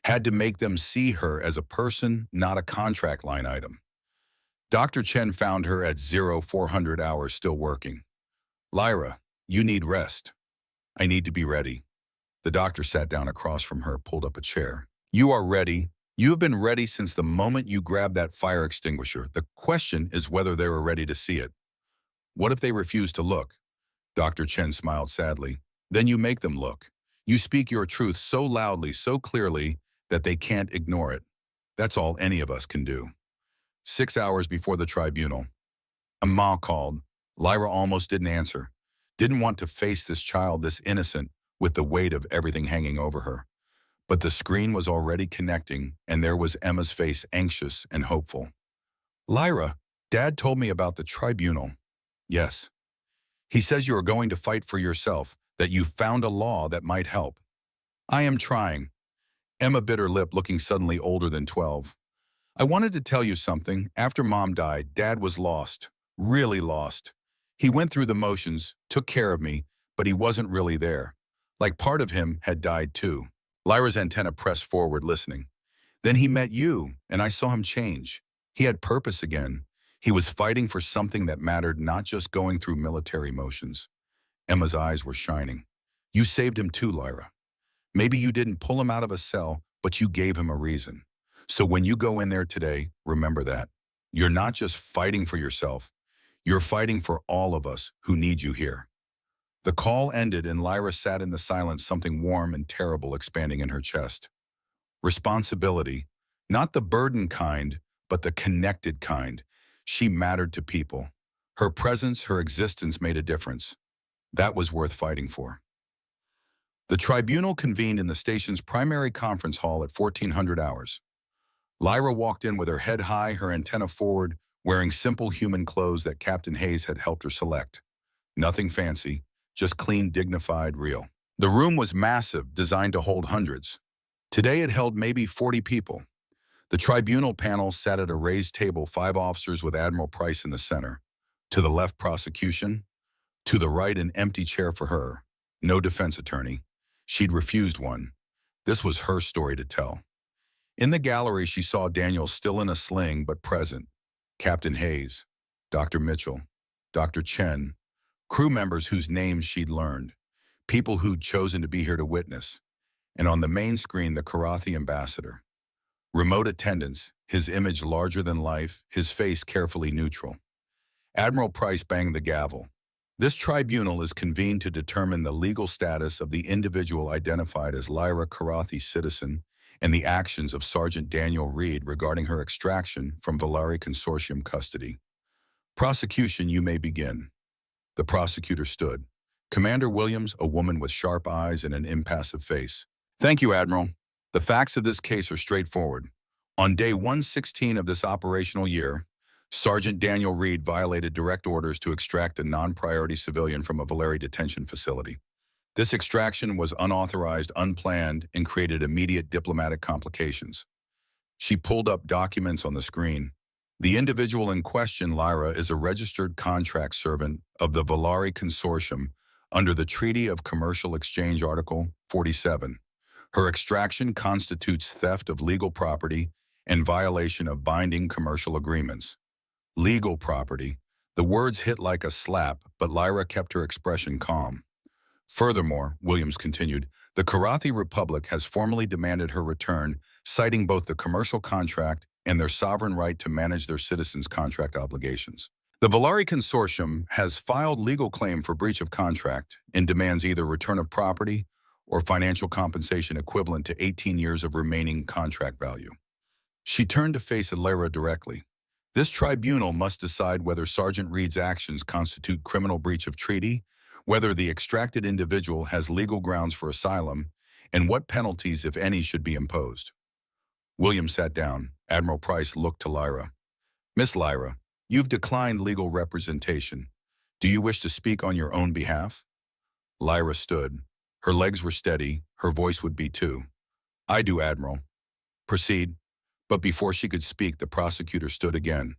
S1: Had to make them see her as a person, not a contract line item. Dr. Chen found her at 0400 hours still working. Lyra, you need rest. I need to be ready. The doctor sat down across from her, pulled up a chair. You are ready. You have been ready since the moment you grabbed that fire extinguisher. The question is whether they were ready to see it. What if they refuse to look? Dr. Chen smiled sadly. Then you make them look. You speak your truth so loudly, so clearly, that they can't ignore it. That's all any of us can do. 6 hours before the tribunal. Amal called. Lyra almost didn't answer. Didn't want to face this child, this innocent, with the weight of everything hanging over her. But the screen was already connecting, and there was Emma's face, anxious and hopeful. Lyra, Dad told me about the tribunal. Yes. He says you are going to fight for yourself, that you found a law that might help. I am trying. Emma bit her lip, looking suddenly older than 12. I wanted to tell you something. After Mom died, Dad was lost. Really lost. He went through the motions, took care of me, but he wasn't really there. Like part of him had died too. Lyra's antenna pressed forward, listening. Then he met you, and I saw him change. He had purpose again. He was fighting for something that mattered, not just going through military motions. Emma's eyes were shining. You saved him too, Lyra. Maybe you didn't pull him out of a cell, but you gave him a reason. So when you go in there today, remember that. You're not just fighting for yourself. You're fighting for all of us who need you here. The call ended and Lyra sat in the silence, something warm and terrible expanding in her chest. Responsibility, not the burden kind, but the connected kind. She mattered to people. Her presence, her existence made a difference. That was worth fighting for. The tribunal convened in the station's primary conference hall at 1400 hours. Lyra walked in with her head high, her antenna forward, wearing simple human clothes that Captain Hayes had helped her select. Nothing fancy, just clean, dignified, real. The room was massive, designed to hold hundreds. Today it held maybe 40 people. The tribunal panel sat at a raised table, 5 officers with Admiral Price in the center. To the left, prosecution. To the right, an empty chair for her. No defense attorney. She'd refused one. This was her story to tell. In the gallery, she saw Daniel still in a sling but present. Captain Hayes, Dr. Mitchell, Dr. Chen, crew members whose names she'd learned, people who'd chosen to be here to witness. And on the main screen, the Karathi ambassador. Remote attendance, his image larger than life, his face carefully neutral. Admiral Price banged the gavel. This tribunal is convened to determine the legal status of the individual identified as Lyra Karathi citizen and the actions of Sergeant Daniel Reed regarding her extraction from Valari Consortium custody. Prosecution, you may begin. The prosecutor stood. Commander Williams, a woman with sharp eyes and an impassive face. Thank you, Admiral. The facts of this case are straightforward. On day 116 of this operational year, Sergeant Daniel Reed violated direct orders to extract a non-priority civilian from a Valari detention facility. This extraction was unauthorized, unplanned, and created immediate diplomatic complications. She pulled up documents on the screen. The individual in question, Lyra, is a registered contract servant of the Valari Consortium under the Treaty of Commercial Exchange Article 47. Her extraction constitutes theft of legal property and violation of binding commercial agreements. Legal property. The words hit like a slap, but Lyra kept her expression calm. Furthermore, Williams continued, the Karathi Republic has formally demanded her return, citing both the commercial contract and their sovereign right to manage their citizens' contract obligations. The Valari Consortium has filed legal claim for breach of contract and demands either return of property or financial compensation equivalent to 18 years of remaining contract value. She turned to face Lyra directly. This tribunal must decide whether Sergeant Reed's actions constitute criminal breach of treaty, whether the extracted individual has legal grounds for asylum, and what penalties, if any, should be imposed. Williams sat down. Admiral Price looked to Lyra. Miss Lyra, you've declined legal representation. Do you wish to speak on your own behalf? Lyra stood. Her legs were steady. Her voice would be too. I do, Admiral. Proceed. But before she could speak, the prosecutor stood again.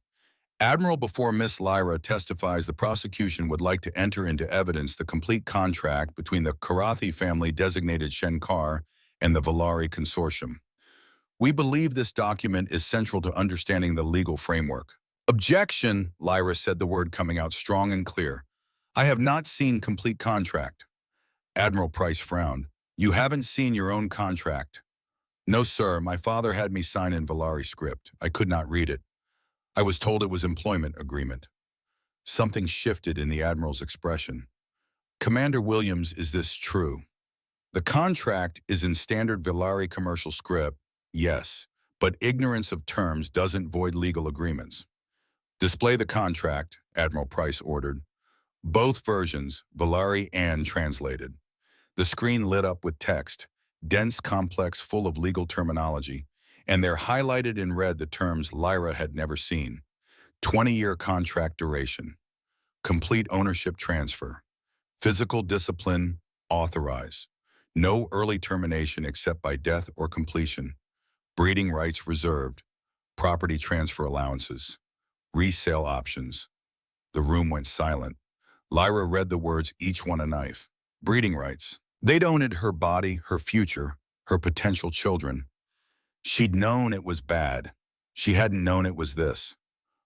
S1: Admiral, before Miss Lyra testifies, the prosecution would like to enter into evidence the complete contract between the Karathi family designated Shenkar and the Valari Consortium. We believe this document is central to understanding the legal framework. Objection, Lyra said, the word coming out strong and clear. I have not seen complete contract. Admiral Price frowned. You haven't seen your own contract? No, sir. My father had me sign in Valari script. I could not read it. I was told it was employment agreement. Something shifted in the Admiral's expression. Commander Williams, is this true? The contract is in standard Valari commercial script, yes, but ignorance of terms doesn't void legal agreements. Display the contract, Admiral Price ordered. Both versions, Valari and translated. The screen lit up with text, dense, complex, full of legal terminology, and there highlighted in red the terms Lyra had never seen. 20-year contract duration. Complete ownership transfer. Physical discipline, authorize. No early termination except by death or completion. Breeding rights reserved. Property transfer allowances. Resale options. The room went silent. Lyra read the words, each one a knife. Breeding rights. They'd owned her body, her future, her potential children. She'd known it was bad. She hadn't known it was this.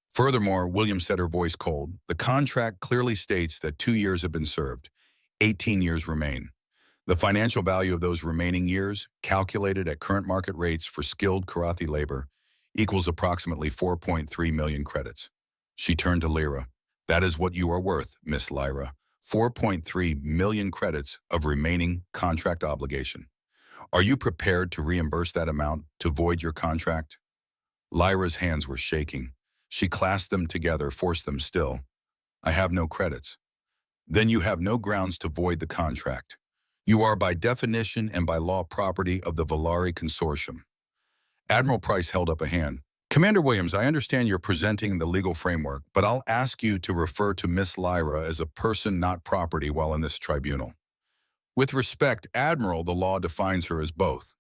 S1: Furthermore, William said, her voice cold, the contract clearly states that 2 years have been served. 18 years remain. The financial value of those remaining years, calculated at current market rates for skilled Karathi labor, equals approximately 4.3 million credits. She turned to Lyra. That is what you are worth, Miss Lyra. 4.3 million credits of remaining contract obligation. Are you prepared to reimburse that amount to void your contract? Lyra's hands were shaking. She clasped them together, forced them still. I have no credits. Then you have no grounds to void the contract. You are by definition and by law property of the Valari Consortium. Admiral Price held up a hand. Commander Williams, I understand you're presenting the legal framework, but I'll ask you to refer to Miss Lyra as a person, not property, while in this tribunal. With respect, Admiral, the law defines her as both.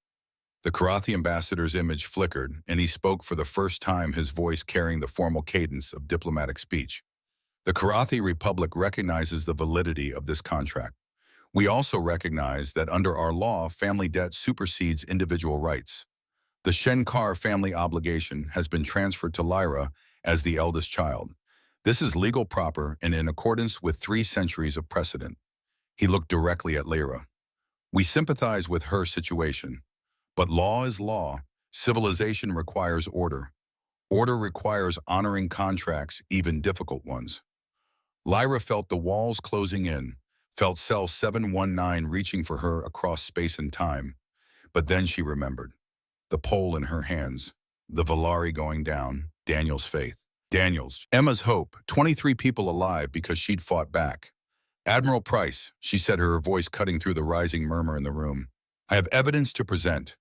S1: The Karathi ambassador's image flickered, and he spoke for the first time, his voice carrying the formal cadence of diplomatic speech. The Karathi Republic recognizes the validity of this contract. We also recognize that under our law, family debt supersedes individual rights. The Shenkar family obligation has been transferred to Lyra as the eldest child. This is legal proper and in accordance with 3 centuries of precedent. He looked directly at Lyra. We sympathize with her situation, but law is law. Civilization requires order. Order requires honoring contracts, even difficult ones. Lyra felt the walls closing in, felt cell 719 reaching for her across space and time. But then she remembered. The pole in her hands, the Valari going down, Daniel's faith. Daniel's, Emma's hope, 23 people alive because she'd fought back. Admiral Price, she said, her voice cutting through the rising murmur in the room. I have evidence to present.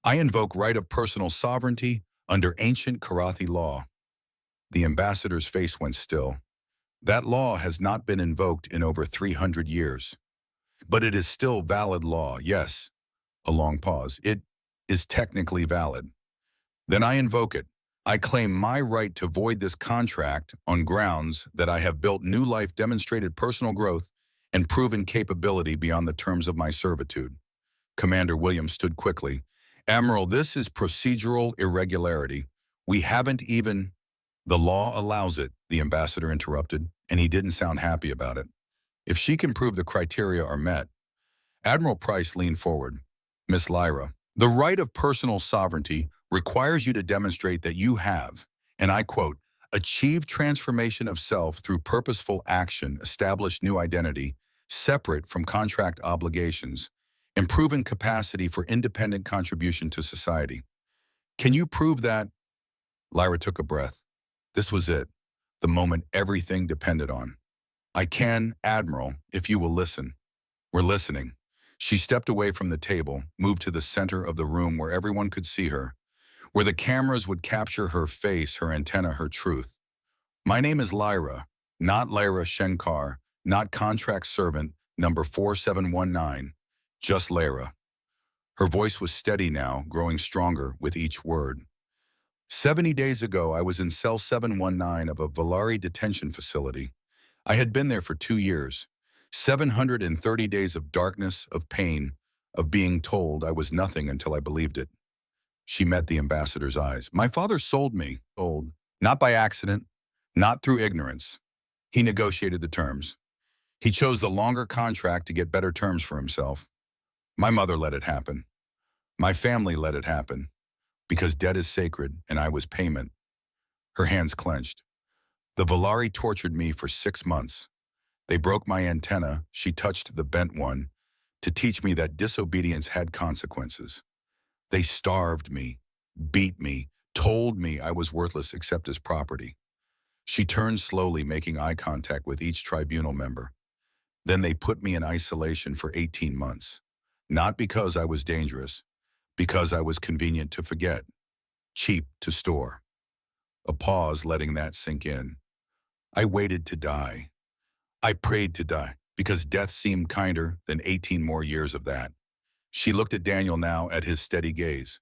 S1: I invoke right of personal sovereignty under ancient Karathi law. The ambassador's face went still. That law has not been invoked in over 300 years. But it is still valid law, yes. A long pause. It is technically valid. Then I invoke it. I claim my right to void this contract on grounds that I have built new life, demonstrated personal growth, and proven capability beyond the terms of my servitude. Commander Williams stood quickly. Admiral, this is procedural irregularity. We haven't even... The law allows it, the ambassador interrupted, and he didn't sound happy about it. If she can prove the criteria are met. Admiral Price leaned forward. Miss Lyra, the right of personal sovereignty requires you to demonstrate that you have, and I quote, achieved transformation of self through purposeful action, established new identity, separate from contract obligations, and proven capacity for independent contribution to society. Can you prove that? Lyra took a breath. This was it, the moment everything depended on. I can, Admiral, if you will listen. We're listening. She stepped away from the table, moved to the center of the room where everyone could see her, where the cameras would capture her face, her antenna, her truth. My name is Lyra, not Lyra Shenkar, not contract servant number 4719, just Lyra. Her voice was steady now, growing stronger with each word. 70 days ago, I was in cell 719 of a Valari detention facility. I had been there for 2 years. 730 days of darkness, of pain, of being told I was nothing until I believed it. She met the ambassador's eyes. My father sold me, not by accident, not through ignorance. He negotiated the terms. He chose the longer contract to get better terms for himself. My mother let it happen. My family let it happen. Because debt is sacred and I was payment. Her hands clenched. The Valari tortured me for 6 months. They broke my antenna, she touched the bent one, to teach me that disobedience had consequences. They starved me, beat me, told me I was worthless except as property. She turned slowly, making eye contact with each tribunal member. Then they put me in isolation for 18 months. Not because I was dangerous, because I was convenient to forget, cheap to store. A pause, letting that sink in. I waited to die. I prayed to die, because death seemed kinder than 18 more years of that. She looked at Daniel now, at his steady gaze.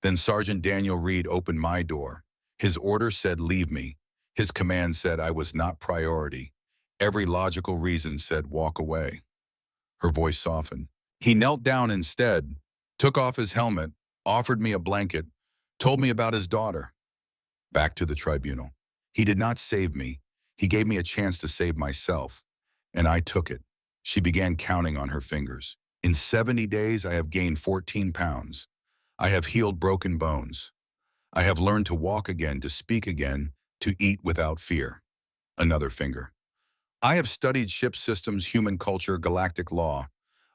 S1: Then Sergeant Daniel Reed opened my door. His order said, leave me. His command said I was not priority. Every logical reason said, walk away. Her voice softened. He knelt down instead, took off his helmet, offered me a blanket, told me about his daughter. Back to the tribunal. He did not save me. He gave me a chance to save myself. And I took it. She began counting on her fingers. In 70 days, I have gained 14 pounds. I have healed broken bones. I have learned to walk again, to speak again, to eat without fear. Another finger. I have studied ship systems, human culture, galactic law.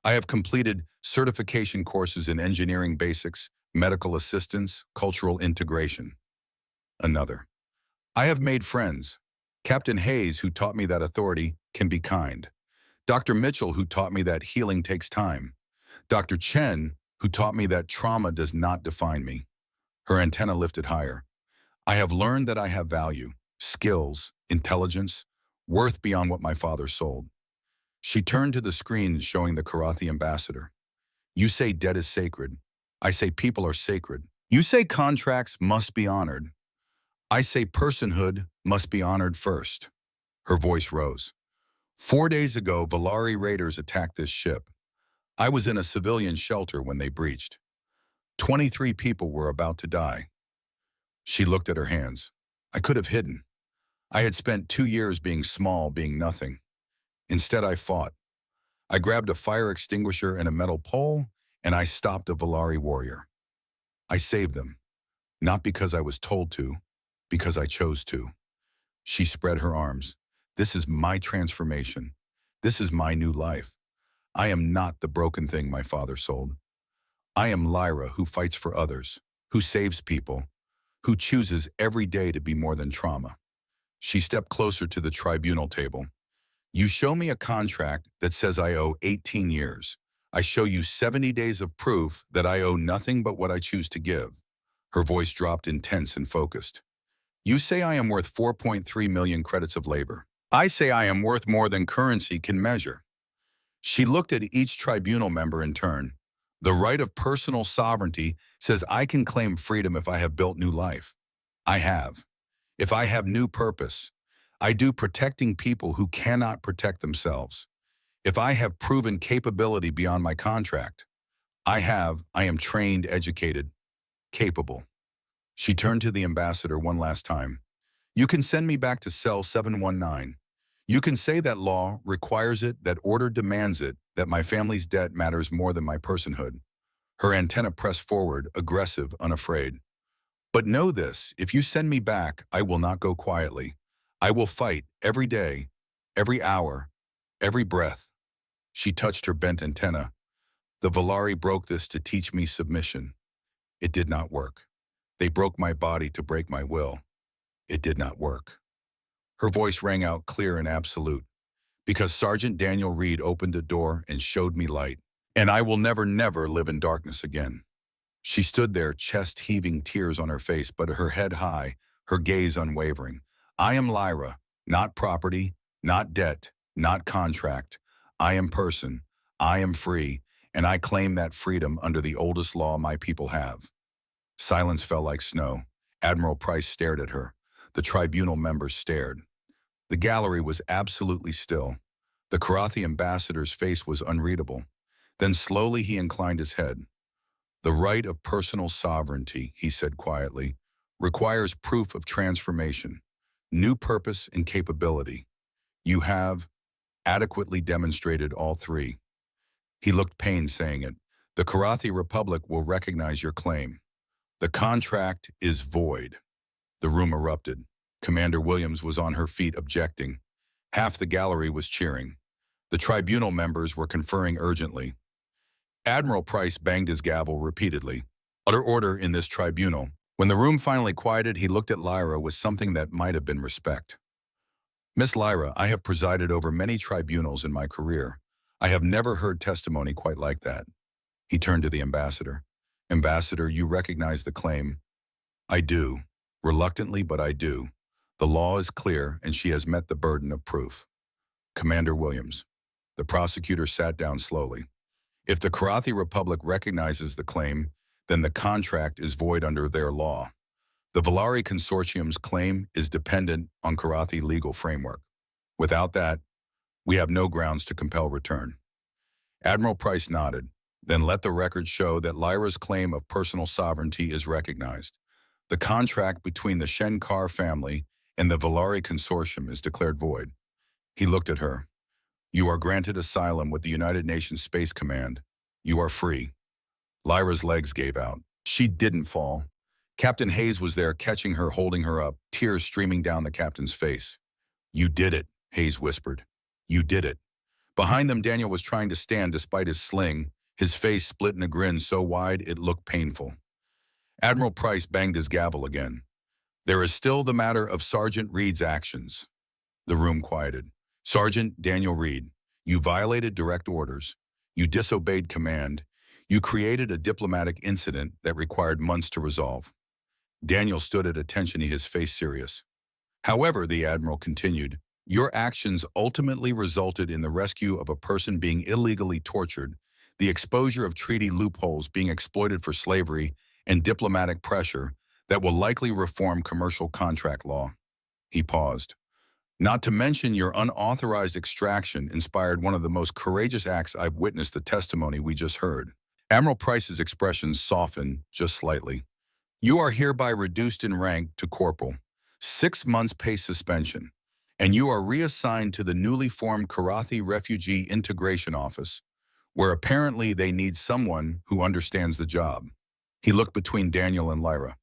S1: I have completed certification courses in engineering basics, medical assistance, cultural integration. Another. I have made friends. Captain Hayes, who taught me that authority can be kind. Dr. Mitchell, who taught me that healing takes time. Dr. Chen, who taught me that trauma does not define me. Her antenna lifted higher. I have learned that I have value, skills, intelligence, worth beyond what my father sold. She turned to the screen showing the Karathi ambassador. You say debt is sacred. I say people are sacred. You say contracts must be honored. I say personhood must be honored first. Her voice rose. 4 days ago, Valari raiders attacked this ship. I was in a civilian shelter when they breached. 23 people were about to die. She looked at her hands. I could have hidden. I had spent 2 years being small, being nothing. Instead, I fought. I grabbed a fire extinguisher and a metal pole, and I stopped a Valari warrior. I saved them, not because I was told to, because I chose to. She spread her arms. This is my transformation. This is my new life. I am not the broken thing my father sold. I am Lyra, who fights for others, who saves people, who chooses every day to be more than trauma. She stepped closer to the tribunal table. You show me a contract that says I owe 18 years. I show you 70 days of proof that I owe nothing but what I choose to give. Her voice dropped, intense and focused. You say I am worth 4.3 million credits of labor. I say I am worth more than currency can measure. She looked at each tribunal member in turn. The right of personal sovereignty says I can claim freedom if I have built new life. I have. If I have new purpose, I do protecting people who cannot protect themselves. If I have proven capability beyond my contract, I am trained, educated, capable. She turned to the ambassador one last time. You can send me back to cell 719. You can say that law requires it, that order demands it, that my family's debt matters more than my personhood. Her antenna pressed forward, aggressive, unafraid. But know this, if you send me back, I will not go quietly. I will fight every day, every hour, every breath. She touched her bent antenna. The Valari broke this to teach me submission. It did not work. They broke my body to break my will. It did not work. Her voice rang out clear and absolute. Because Sergeant Daniel Reed opened a door and showed me light. And I will never, never live in darkness again. She stood there, chest heaving, tears on her face, but her head high, her gaze unwavering. I am Lyra, not property, not debt, not contract. I am person, I am free, and I claim that freedom under the oldest law my people have. Silence fell like snow. Admiral Price stared at her. The tribunal members stared. The gallery was absolutely still. The Karathi ambassador's face was unreadable. Then slowly he inclined his head. The right of personal sovereignty, he said quietly, requires proof of transformation, new purpose and capability. You have adequately demonstrated all three. He looked pained saying it. The Karathi Republic will recognize your claim. The contract is void. The room erupted. Commander Williams was on her feet objecting. Half the gallery was cheering. The tribunal members were conferring urgently. Admiral Price banged his gavel repeatedly. Utter order in this tribunal. When the room finally quieted, he looked at Lyra with something that might have been respect. Miss Lyra, I have presided over many tribunals in my career. I have never heard testimony quite like that. He turned to the ambassador. Ambassador, you recognize the claim. I do. Reluctantly, but I do. The law is clear, and she has met the burden of proof. Commander Williams. The prosecutor sat down slowly. If the Karathi Republic recognizes the claim, then the contract is void under their law. The Valari Consortium's claim is dependent on Karathi legal framework. Without that, we have no grounds to compel return. Admiral Price nodded. Then let the record show that Lyra's claim of personal sovereignty is recognized. The contract between the Shenkar family and the Valari Consortium is declared void. He looked at her. You are granted asylum with the United Nations Space Command. You are free. Lyra's legs gave out. She didn't fall. Captain Hayes was there catching her, holding her up, tears streaming down the captain's face. You did it, Hayes whispered. You did it. Behind them, Daniel was trying to stand despite his sling, his face split in a grin so wide it looked painful. Admiral Price banged his gavel again. There is still the matter of Sergeant Reed's actions. The room quieted. Sergeant Daniel Reed, you violated direct orders. You disobeyed command. You created a diplomatic incident that required months to resolve. Daniel stood at attention, his face serious. However, the Admiral continued, your actions ultimately resulted in the rescue of a person being illegally tortured, the exposure of treaty loopholes being exploited for slavery, and diplomatic pressure that will likely reform commercial contract law. He paused. Not to mention your unauthorized extraction inspired one of the most courageous acts I've witnessed, the testimony we just heard. Admiral Price's expression softened just slightly. You are hereby reduced in rank to corporal, 6 months pay suspension, and you are reassigned to the newly formed Karathi Refugee Integration Office, where apparently they need someone who understands the job. He looked between Daniel and Lyra.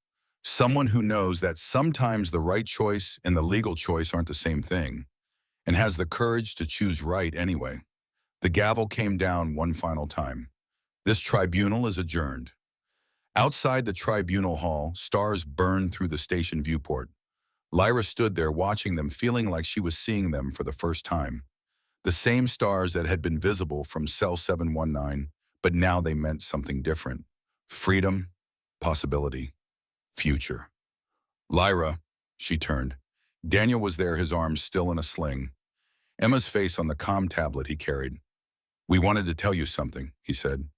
S1: Someone who knows that sometimes the right choice and the legal choice aren't the same thing, and has the courage to choose right anyway. The gavel came down one final time. This tribunal is adjourned. Outside the tribunal hall, stars burned through the station viewport. Lyra stood there watching them, feeling like she was seeing them for the first time. The same stars that had been visible from Cell 719, but now they meant something different. Freedom, possibility, future. Lyra, she turned. Daniel was there, his arms still in a sling. Emma's face on the comm tablet he carried. We wanted to tell you something, he said.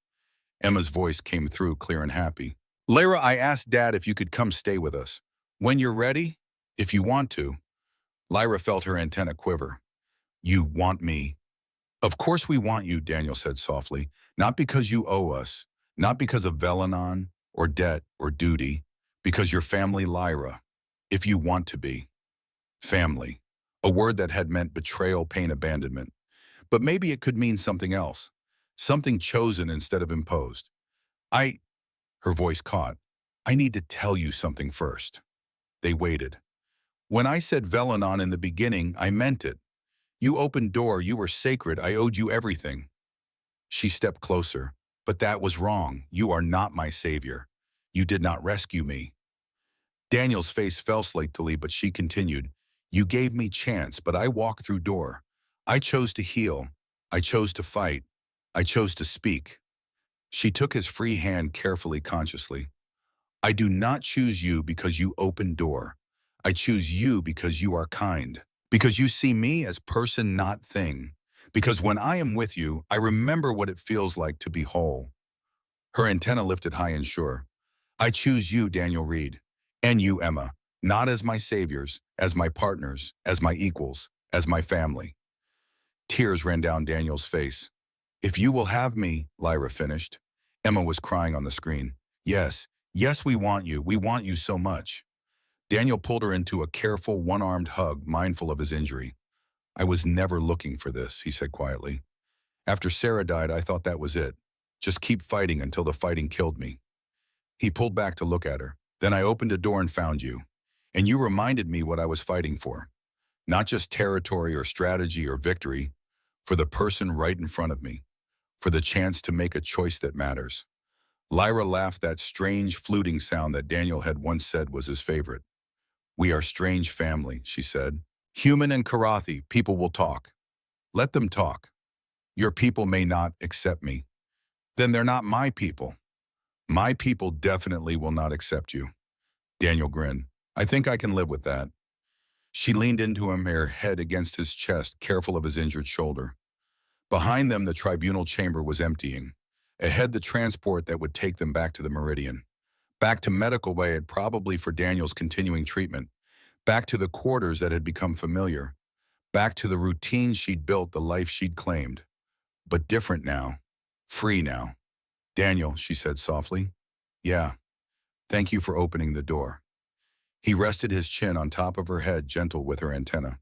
S1: Emma's voice came through clear and happy. Lyra, I asked Dad if you could come stay with us. When you're ready, if you want to. Lyra felt her antenna quiver. You want me? Of course we want you, Daniel said softly. Not because you owe us, not because of Velanon or debt or duty, because you're family, Lyra, if you want to be. Family, a word that had meant betrayal, pain, abandonment. But maybe it could mean something else, something chosen instead of imposed. Her voice caught. I need to tell you something first. They waited. When I said Velanon in the beginning, I meant it. You opened door, you were sacred, I owed you everything. She stepped closer. But that was wrong. You are not my savior. You did not rescue me. Daniel's face fell slightly, but she continued. You gave me chance, but I walked through door. I chose to heal. I chose to fight. I chose to speak. She took his free hand carefully, consciously. I do not choose you because you opened door. I choose you because you are kind. Because you see me as person, not thing. Because when I am with you, I remember what it feels like to be whole. Her antenna lifted high and sure. I choose you, Daniel Reed. And you, Emma, not as my saviors, as my partners, as my equals, as my family. Tears ran down Daniel's face. If you will have me, Lyra finished. Emma was crying on the screen. Yes, yes, we want you. We want you so much. Daniel pulled her into a careful, one-armed hug, mindful of his injury. I was never looking for this, he said quietly. After Sarah died, I thought that was it. Just keep fighting until the fighting killed me. He pulled back to look at her. Then I opened a door and found you. And you reminded me what I was fighting for. Not just territory or strategy or victory, for the person right in front of me, for the chance to make a choice that matters. Lyra laughed, that strange fluting sound that Daniel had once said was his favorite. We are strange family, she said. Human and Karathi, people will talk. Let them talk. Your people may not accept me. Then they're not my people. My people definitely will not accept you. Daniel grinned. I think I can live with that. She leaned into him, her head against his chest, careful of his injured shoulder. Behind them, the tribunal chamber was emptying. Ahead, the transport that would take them back to the Meridian. Back to medical bay, probably for Daniel's continuing treatment. Back to the quarters that had become familiar. Back to the routine she'd built, the life she'd claimed. But different now. Free now. Daniel, she said softly. Yeah. Thank you for opening the door. He rested his chin on top of her head, gentle with her antenna.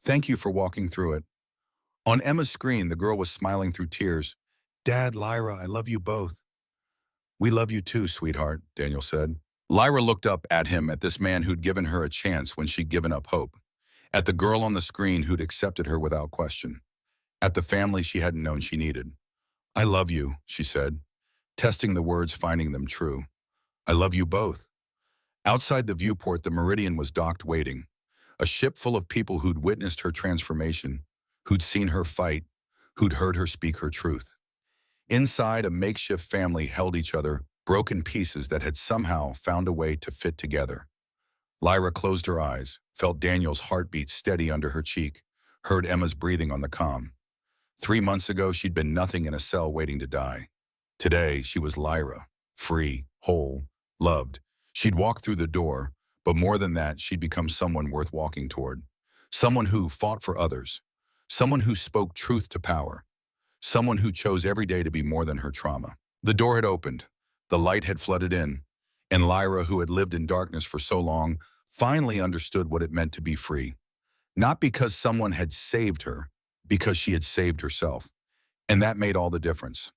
S1: Thank you for walking through it. On Emma's screen, the girl was smiling through tears. Dad, Lyra, I love you both. We love you too, sweetheart, Daniel said. Lyra looked up at him, at this man who'd given her a chance when she'd given up hope. At the girl on the screen who'd accepted her without question. At the family she hadn't known she needed. I love you, she said, testing the words, finding them true. I love you both. Outside the viewport, the Meridian was docked, waiting. A ship full of people who'd witnessed her transformation, who'd seen her fight, who'd heard her speak her truth. Inside, a makeshift family held each other, broken pieces that had somehow found a way to fit together. Lyra closed her eyes, felt Daniel's heartbeat steady under her cheek, heard Emma's breathing on the comm. 3 months ago, she'd been nothing in a cell waiting to die. Today, she was Lyra, free, whole, loved. She'd walked through the door, but more than that, she'd become someone worth walking toward. Someone who fought for others. Someone who spoke truth to power. Someone who chose every day to be more than her trauma. The door had opened. The light had flooded in. And Lyra, who had lived in darkness for so long, finally understood what it meant to be free. Not because someone had saved her, because she had saved herself. And that made all the difference.